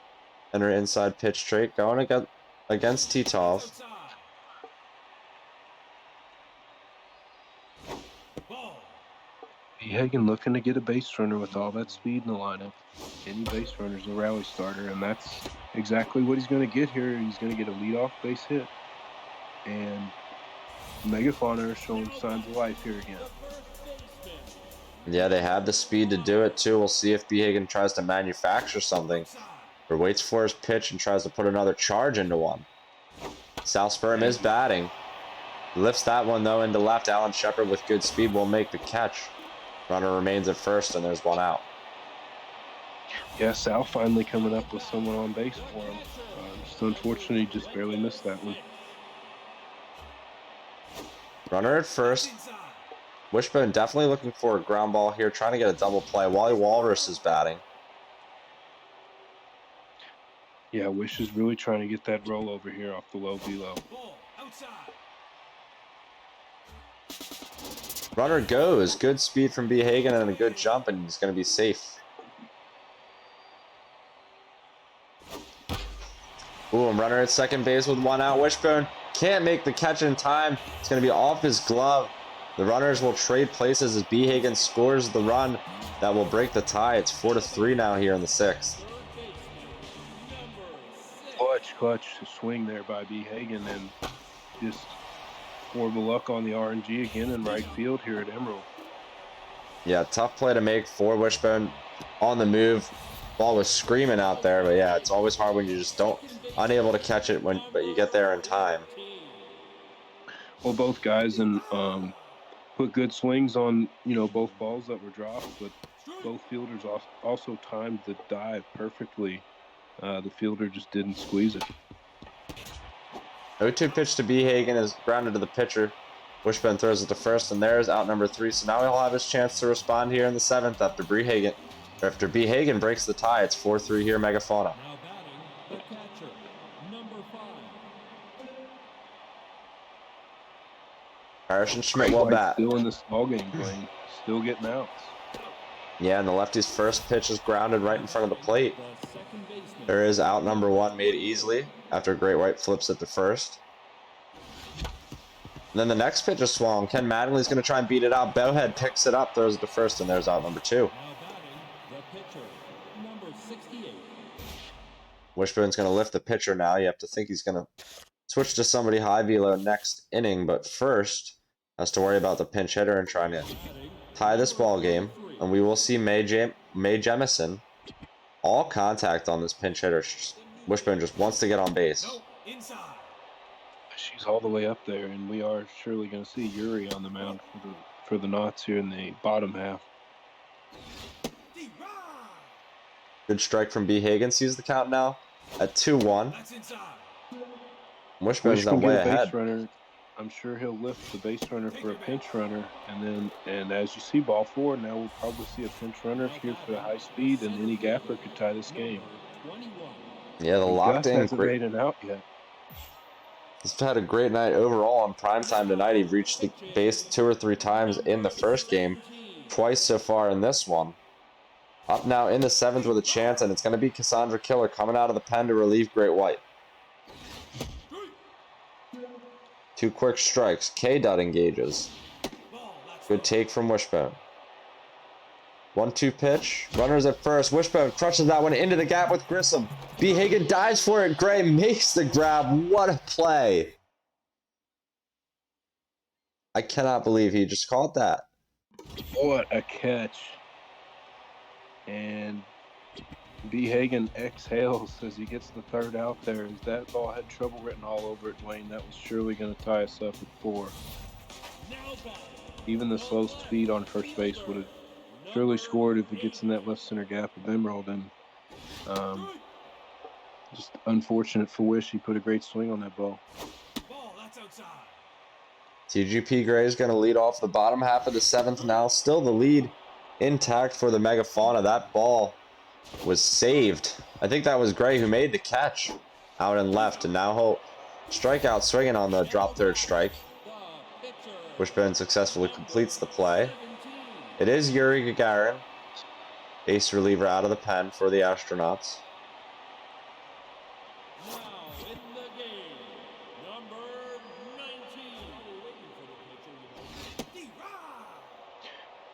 and her inside pitch trait going against Titov. B. Hagen looking to get a base runner with all that speed in the lineup. Any base runner's a rally starter, and that's exactly what he's going to get here. He's going to get a leadoff base hit. And Megafauna are showing signs of life here again. Yeah, they have the speed to do it, too. We'll see if B. Hagen tries to manufacture something or waits for his pitch and tries to put another charge into one. South Sperm is batting. Lifts that one, though, into left. Alan Shepard with good speed will make the catch. Runner remains at first, and there's 1 out. Yeah, Sal finally coming up with someone on base for him. Just unfortunately, just barely missed that one. Runner at first. Wishbone definitely looking for a ground ball here, trying to get a double play. Wally Walrus is batting. Yeah, Wish is really trying to get that roll over here off the low velo. Runner goes. Good speed from B. Hagen and a good jump, and he's going to be safe. Ooh, and runner at second base with 1 out. Wishbone can't make the catch in time. It's going to be off his glove. The runners will trade places as Bhagen scores the run that will break the tie. It's 4-3 now here in the 6th. Clutch swing there by Bhagen, and just horrible luck on the RNG again in right field here at Emerald. Yeah, tough play to make for Wishbone on the move. Ball was screaming out there, but yeah, it's always hard when you just unable to catch it but you get there in time. Well, both guys and put good swings on both balls that were dropped, but both fielders also timed the dive perfectly. The fielder just didn't squeeze it. 0-2 pitch to Bhagen is grounded to the pitcher. Wishbone throws it to first, and there's out number 3. So now he'll have his chance to respond here in the 7th after Bhagen breaks the tie. It's 4-3 here, Megafauna. Now batting, the catcher, number 5. Harrison Schmidt will bat. Still in this ball game, Blaine. Still getting outs. Yeah, and the lefty's first pitch is grounded right in front of the plate. There is out number 1 made easily after Great White flips it to first. And then the next pitch is swung. Ken Mattingly's going to try and beat it out. Bowhead picks it up, throws it to first, and there's out number 2. Now batting, the pitcher, number 68. Wishbone's going to lift the pitcher now. You have to think he's going to switch to somebody high velo next inning, but first has to worry about the pinch hitter and trying to tie this ball game. And we will see Mae Jemison. All contact on this pinch hitter. Wishbone just wants to get on base. She's all the way up there, and we are surely going to see Yuri on the mound for the Knots here in the bottom half. Good strike from Bhagen. Sees the count now at 2-1. Wishbone's now way ahead. Runner. I'm sure he'll lift the base runner for a pinch runner, and as you see, ball 4, now we'll probably see a pinch runner here for the high speed, and any gapper could tie this game. Yeah, the locked in. Hasn't made it out yet. He's had a great night overall on primetime tonight. He reached the base 2 or 3 times in the first game, twice so far in this one. Up now in the 7th with a chance, and it's going to be Cassandra Killer coming out of the pen to relieve Great White. 2 quick strikes. K-Dot engages. Good take from Wishbone. 1-2 pitch. Runners at first. Wishbone crushes that one into the gap with Grissom. Bhagen dives for it. Gray makes the grab. What a play. I cannot believe he just caught that. What a catch. And Bhagen exhales as he gets the 3rd out there. As that ball had trouble written all over it, Dwayne. That was surely going to tie us up at 4. Even the slow speed on first base would have surely scored if he gets in that left center gap of Emerald. And just unfortunate for Wish. He put a great swing on that ball. TGP Gray is going to lead off the bottom half of the 7th now. Still the lead intact for the Megafauna. That ball was saved. I think that was Gray who made the catch out and left, and now he'll strike out swinging on the drop 3rd strike. Wishbone successfully completes the play. It is Yuri Gagarin, ace reliever out of the pen for the Astronauts. Now in the game, number 19.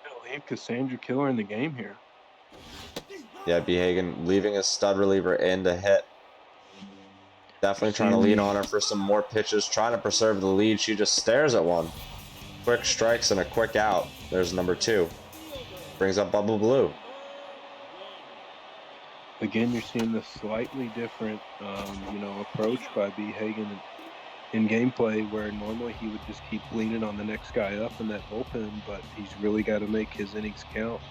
I'll leave Cassandra Killer in the game here. Yeah, Bhagen leaving his stud reliever in to hit. Definitely trying to lean on her for some more pitches, trying to preserve the lead. She just stares at one. Quick strikes and a quick out. There's number 2. Brings up Bubble Blue. Again, you're seeing the slightly different, approach by Bhagen in gameplay, where normally he would just keep leaning on the next guy up in that bullpen, but he's really got to make his innings count.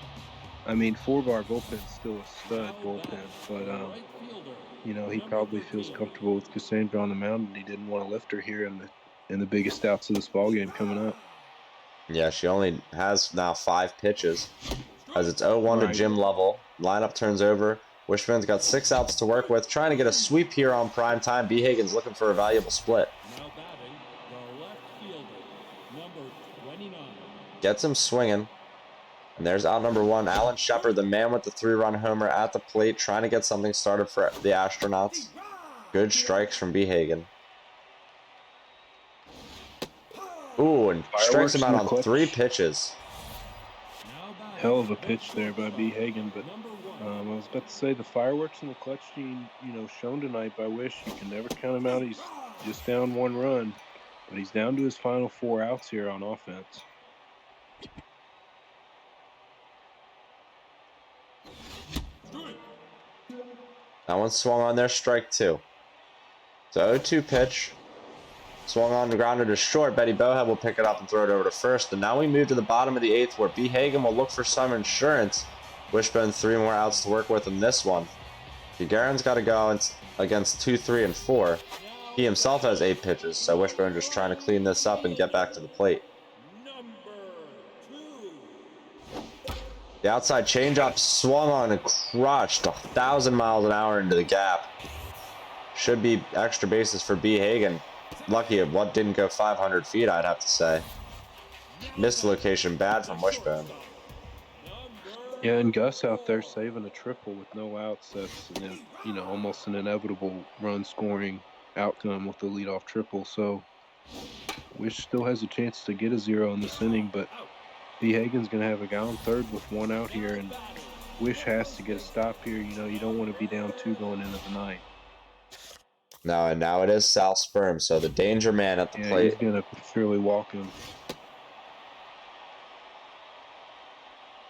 I mean, 4-bar bullpen's still a stud bullpen, but he probably feels comfortable with Cassandra on the mound, and he didn't want to lift her here in the biggest outs of this ballgame coming up. Yeah, she only has now 5 pitches, as it's 0-1 to Jim Lovell. Lineup turns over. Wishbone's got 6 outs to work with, trying to get a sweep here on prime time. Bhagen's looking for a valuable split. Now batting, the left fielder, number 29. Gets him swinging. And there's out number 1, Alan Shepard, the man with the 3-run homer at the plate, trying to get something started for the Astronauts. Good strikes from Bhagen. Ooh, and strikes Fireworks him in out the on clutch. 3 pitches. Hell of a pitch there by B. Hagen, but I was about to say the fireworks in the clutch gene, shown tonight by Wish. You can never count him out. He's just down 1 run, but he's down to his final 4 outs here on offense. That one swung on there, strike 2. So 0-2 pitch. Swung on the grounder to short. Betty Bowhead will pick it up and throw it over to first. And now we move to the bottom of the 8th where B. Hagen will look for some insurance. Wishbone 3 more outs to work with in this one. Gagarin's got to go against 2, 3, and 4. He himself has 8 pitches, so Wishbone just trying to clean this up and get back to the plate. The outside changeup swung on and crushed 1,000 miles an hour into the gap. Should be extra bases for B. Hagen. Lucky it didn't go 500 feet, I'd have to say. Missed location bad from Wishbone. Yeah, and Gus out there saving a triple with no outs. That's almost an inevitable run scoring outcome with the leadoff triple. So Wish still has a chance to get a 0 in this inning, but B. Hagen's going to have a guy on third with 1 out here, and Wish has to get a stop here. You don't want to be down 2 going into the 9th. No, and now it is Sal Sperm, so the danger man at the plate. He's going to surely walk him.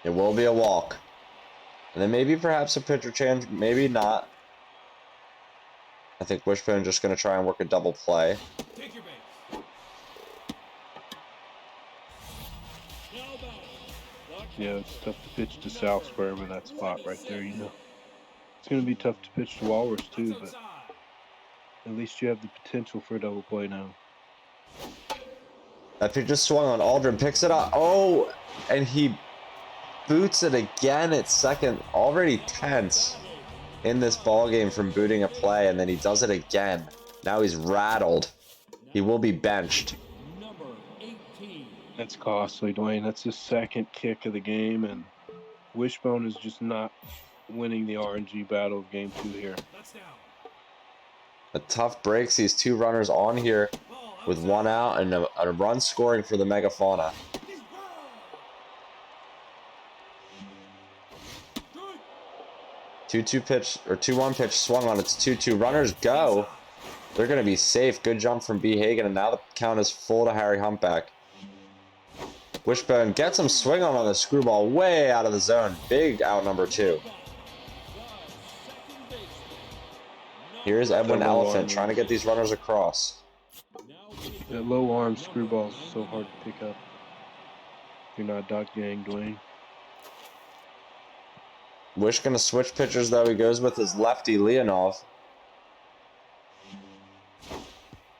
It will be a walk. And then maybe perhaps a pitcher change, maybe not. I think Wishbone just going to try and work a double play. Yeah, it's tough to pitch to Sal Sperm in that spot right there, It's going to be tough to pitch to Walrus too, but at least you have the potential for a double play now. That pitch just swung on. Aldrin picks it up. Oh, and he boots it again at second. Already tense in this ball game from booting a play, and then he does it again. Now he's rattled. He will be benched. That's costly, Dwayne. That's his 2nd kick of the game, and Wishbone is just not winning the RNG battle of game 2 here. A tough break sees 2 runners on here with 1 out and a run scoring for the Megafauna. Two-two pitch or 2-1 pitch swung on. It's 2-2. Runners go. They're going to be safe. Good jump from B. Hagen, and now the count is full to Harry Humpback. Wishbone gets him swing on the screwball way out of the zone. Big out number 2. Here's Edwin Elephant trying to get these runners across. That low arm screwball is so hard to pick up. You're not Doc Yang, Dwayne. Wish going to switch pitchers, though. He goes with his lefty, Leonov.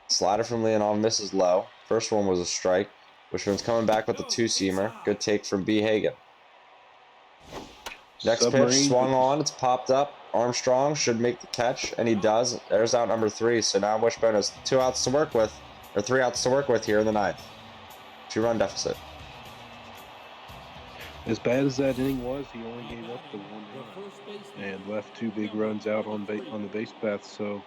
Slider from Leonov misses low. First one was a strike. Wishbone's coming back with the 2-seamer. Good take from B. Hagen. Next pitch swung on. It's popped up. Armstrong should make the catch, and he does. There's out number 3. So now Wishbone has 2 outs to work with, or 3 outs to work with here in the 9th. 2-run deficit. As bad as that inning was, he only gave up the 1 run and left 2 big runs out on the base path. So,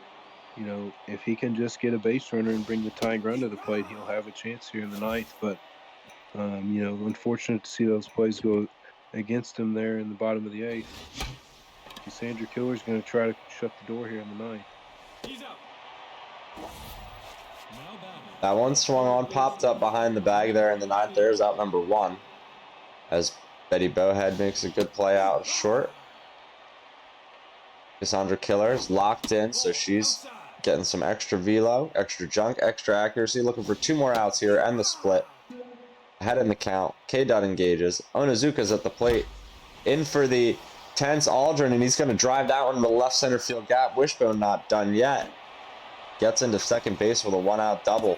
if he can just get a base runner and bring the tying run to the plate, he'll have a chance here in the 9th. But, unfortunate to see those plays go against him there in the bottom of the 8th. Cassandra Killer's going to try to shut the door here in the 9th. That one swung on, popped up behind the bag there in the 9th. There's out number 1. As Betty Bowhead makes a good play out short. Cassandra Killer is locked in, so she's getting some extra velo, extra junk, extra accuracy. Looking for 2 more outs here and the split. Ahead in the count. K. Dunn engages. Onizuka's at the plate. In for the tense Aldrin, and he's going to drive that one to the left center field gap. Wishbone not done yet. Gets into second base with a 1-out double.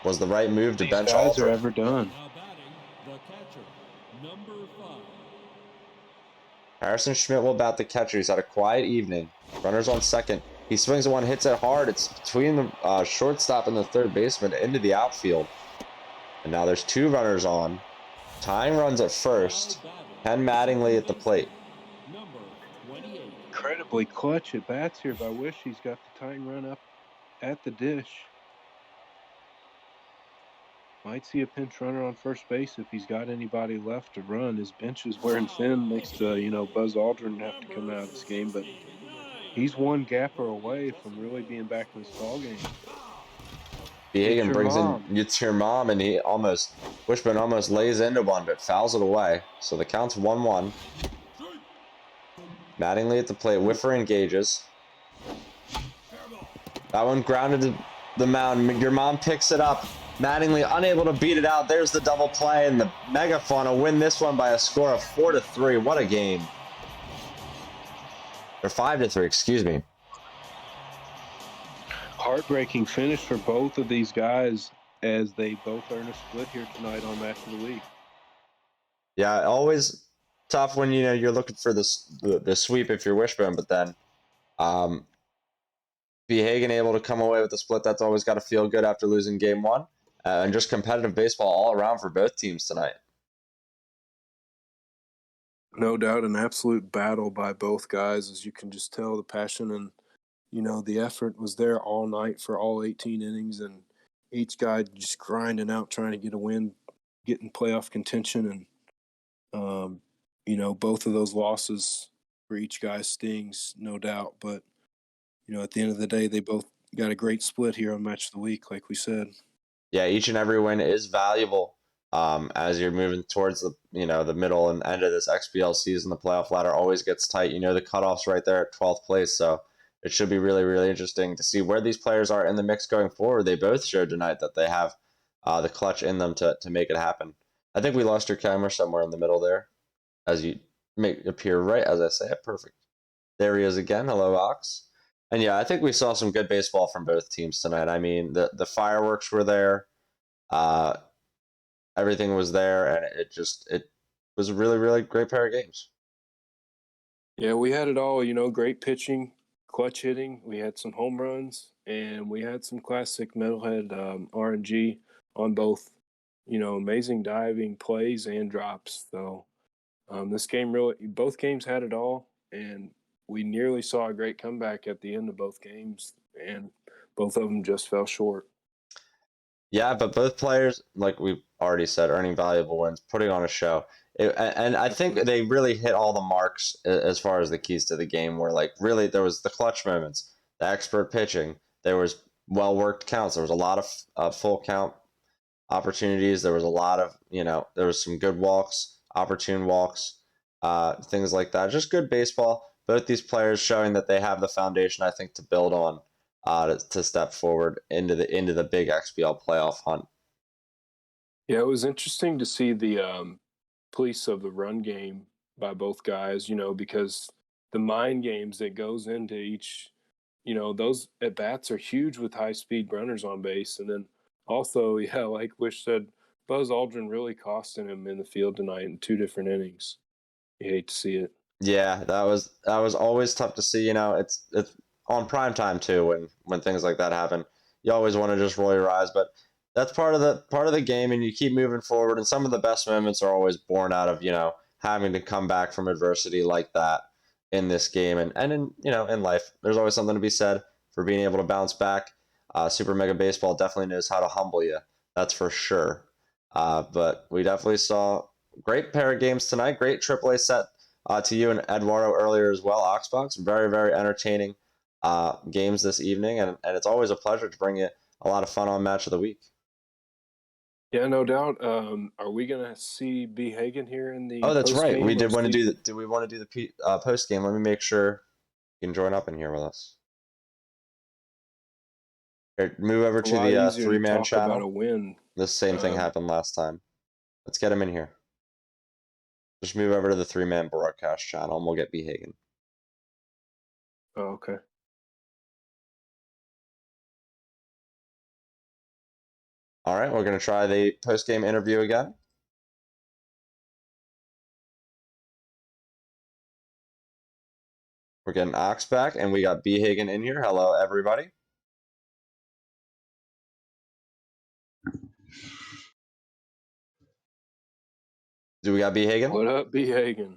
Was the right move to bench Aldrin. These guys are ever done. Harrison Schmidt will bat the catcher. He's had a quiet evening. Runners on second. He swings one, hits it hard. It's between the shortstop and the third baseman into the outfield. And now there's 2 runners on. Tying runs at first. Ken Mattingly at the plate. Incredibly clutch at bats here by Wish. He's got the tying run up at the dish. Might see a pinch runner on first base if he's got anybody left to run. His bench is wearing thin. Makes Buzz Aldrin have to come out of this game, but he's one gapper away from really being back in this ball game. Bhagen your brings mom. in It's Your Mom, and Wishbone almost lays into one, but fouls it away. So the count's 1-1. Mattingly at the plate. Whiffer engages. That one grounded to the mound. Your Mom picks it up. Mattingly unable to beat it out. There's the double play, and the Megafauna win this one by a score of 4-3. What a game. Or 5-3, excuse me. Heartbreaking finish for both of these guys as they both earn a split here tonight on Match of the Week. Yeah, always tough when you're looking for the sweep if you're Wishbone, but then Bhagen able to come away with the split. That's always got to feel good after losing game one, and just competitive baseball all around for both teams tonight. No doubt, an absolute battle by both guys, as you can just tell the passion and the effort was there all night for all 18 innings, and each guy just grinding out trying to get a win, getting playoff contention, and both of those losses for each guy stings, no doubt. But at the end of the day, they both got a great split here on Match of the Week, like we said. Yeah, each and every win is valuable as you're moving towards the middle and end of this XBL season. The playoff ladder always gets tight. The cutoff's right there at 12th place, so it should be really, really interesting to see where these players are in the mix going forward. They both showed tonight that they have the clutch in them to make it happen. I think we lost your camera somewhere in the middle there, as you make appear right as I say it. Perfect. There he is again. Hello, Ox. And yeah, I think we saw some good baseball from both teams tonight. I mean, the fireworks were there. Everything was there, and it was a really, really great pair of games. Yeah, we had it all, great pitching, clutch hitting. We had some home runs, and we had some classic metalhead RNG on both, amazing diving plays and drops. So this game both games had it all, and we nearly saw a great comeback at the end of both games, and both of them just fell short. Yeah, but both players, like we've already said, earning valuable wins, putting on a show. And I think they really hit all the marks as far as the keys to the game were. Like, really, there was the clutch moments, the expert pitching, there was well-worked counts, there was a lot of full count opportunities, there was a lot of, there was some good walks, opportune walks, things like that. Just good baseball. Both these players showing that they have the foundation, I think, to build on to step forward into the big XBL playoff hunt. Yeah, it was interesting to see the police of the run game by both guys, because the mind games that goes into each, those at bats are huge with high speed runners on base. And then also, yeah, like Wish said, Buzz Aldrin really costing him in the field tonight in 2 different innings. You hate to see it. Yeah, that was always tough to see. It's on prime time too when things like that happen. You always want to just roll your eyes, but that's part of the game, and you keep moving forward. And some of the best moments are always born out of having to come back from adversity like that in this game, and in in life. There's always something to be said for being able to bounce back. Super Mega Baseball definitely knows how to humble you. That's for sure. But we definitely saw a great pair of games tonight. Great AAA set to you and Eduardo earlier as well. Oxbox, very, very entertaining games this evening, and it's always a pleasure to bring you a lot of fun on Match of the Week. Yeah, no doubt. Are we gonna see Bhagen here in the? Oh, that's right. We did want to do do we want to do the post game? Let me make sure you can join up in here with us. Here, move over to the 3-man channel. about a win. The same thing happened last time. Let's get him in here. Just move over to the 3-man broadcast channel, and we'll get Bhagen. Oh, okay. All right, we're going to try the post-game interview again. We're getting Ox back, and we got Bhagen in here. Hello, everybody. Do we got Bhagen? What up, Bhagen?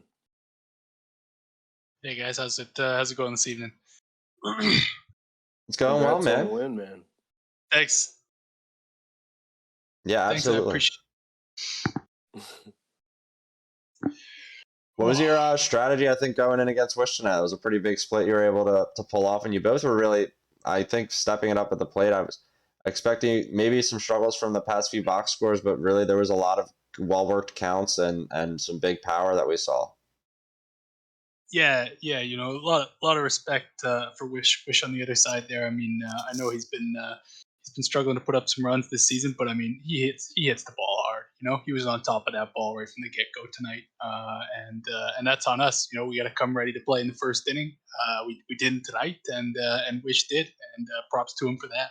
Hey guys, how's it going this evening? It's going well, Congrats on man. the win, man. Thanks. Yeah, Thanks, I absolutely. appreciate. What was your strategy, I think, going in against Wish tonight? It was a pretty big split you were able to pull off, and you both were really, I think, stepping it up at the plate. I was expecting maybe some struggles from the past few box scores, but really there was a lot of well-worked counts and some big power that we saw. Yeah, you know, a lot of respect for Wish on the other side there. I mean, I know he's been struggling to put up some runs this season, but I mean, he hits the ball hard. You know, he was on top of that ball right from the get go tonight, and that's on us. You know, we got to come ready to play in the first inning. We didn't tonight, and Wish did, and props to him for that.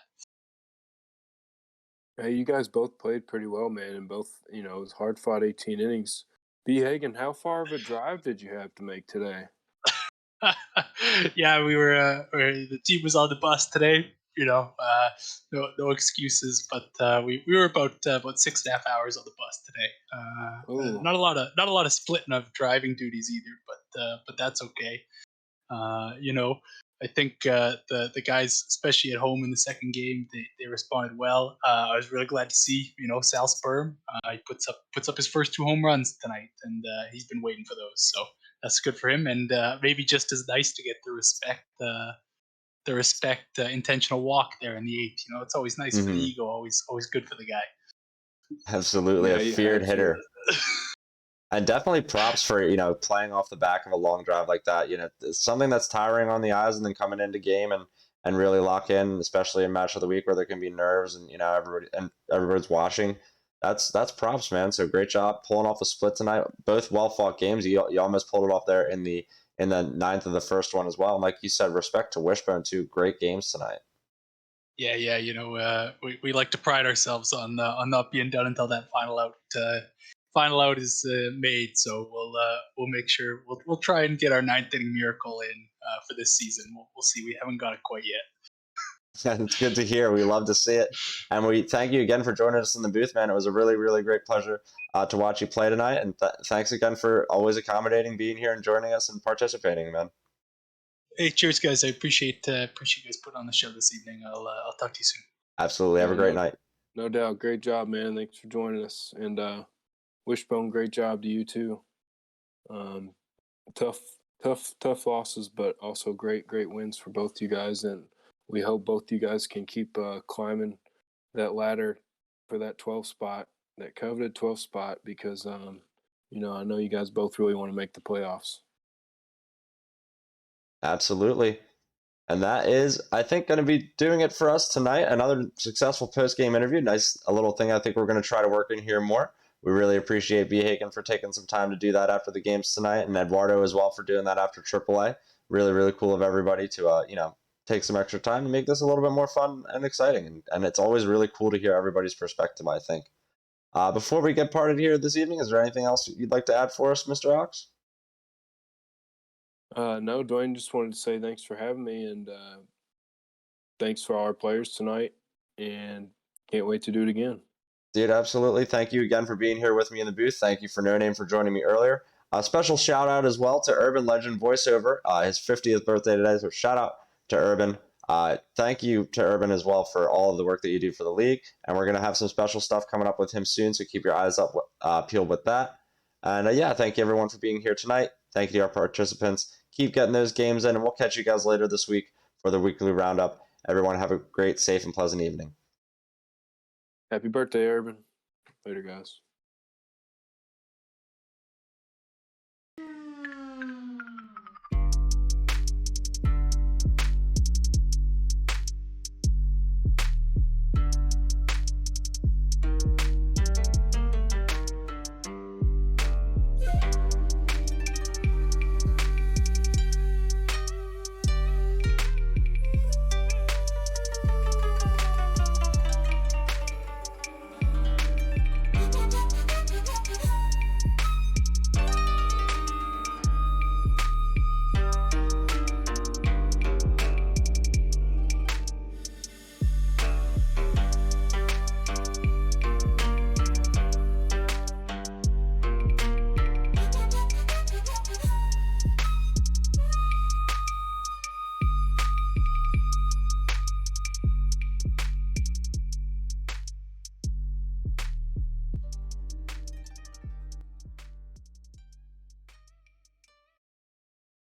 Hey, you guys both played pretty well, man, and both, you know, it was hard fought 18 innings. B. Hagen, how far of a drive did you have to make today? Yeah, the team was on the bus today. You know, no excuses, but we were about 6.5 hours on the bus today. Ooh. Not a lot of splitting of driving duties either, but that's okay. You know, I think the guys, especially at home in the second game, they responded well. I was really glad to see, you know, Sal Sperm. He puts up his first 2 home runs tonight, and he's been waiting for those. So that's good for him, and maybe just as nice to get the respect intentional walk there in the 8th. You know, it's always nice for the ego. Always good for the guy. Absolutely, Yeah, a you feared had to. hitter. And definitely props for, playing off the back of a long drive like that. It's something that's tiring on the eyes, and then coming into game and really lock in, especially in match of the week where there can be nerves and everybody's watching. That's props, man. So great job pulling off a split tonight. Both well fought games. You almost pulled it off there in the ninth of the first one as well. And like you said, respect to Wishbone too. Great games tonight. Yeah, you know, we like to pride ourselves on not being done until that final out is made. So we'll make sure we'll try and get our 9th inning miracle in for this season. We'll see. We haven't got it quite yet. It's good to hear. We love to see it. And we thank you again for joining us in the booth, man. It was a really, really great pleasure to watch you play tonight. And thanks again for always accommodating, being here and joining us and participating, man. Hey, cheers, guys! I appreciate you guys putting on the show this evening. I'll talk to you soon. Absolutely. Have a great night. No doubt. Great job, man. Thanks for joining us. And Wishbone, great job to you too. Tough losses, but also great wins for both you guys. And we hope both you guys can keep climbing that ladder for that 12 spot, that coveted 12 spot, because you know, I know you guys both really want to make the playoffs. Absolutely. And that is, I think, going to be doing it for us tonight. Another successful post-game interview. A little thing I think we're going to try to work in here more. We really appreciate B. Hagen for taking some time to do that after the games tonight, and Eduardo as well for doing that after AAA. Really, really cool of everybody to, take some extra time to make this a little bit more fun and exciting. And it's always really cool to hear everybody's perspective, I think. Before we get parted here this evening, is there anything else you'd like to add for us, Mr. Ox? No, Dwayne, just wanted to say thanks for having me, and thanks for all our players tonight, and can't wait to do it again. Dude, absolutely. Thank you again for being here with me in the booth. Thank you for No Name for joining me earlier. A special shout out as well to Urban Legend Voiceover, his 50th birthday today. So shout out to Urban. Thank you to Urban as well for all of the work that you do for the league. And we're going to have some special stuff coming up with him soon. So keep your eyes peeled with that. And thank you everyone for being here tonight. Thank you to our participants. Keep getting those games in, and we'll catch you guys later this week for the weekly roundup. Everyone have a great, safe, and pleasant evening. Happy birthday, Urban. Later, guys.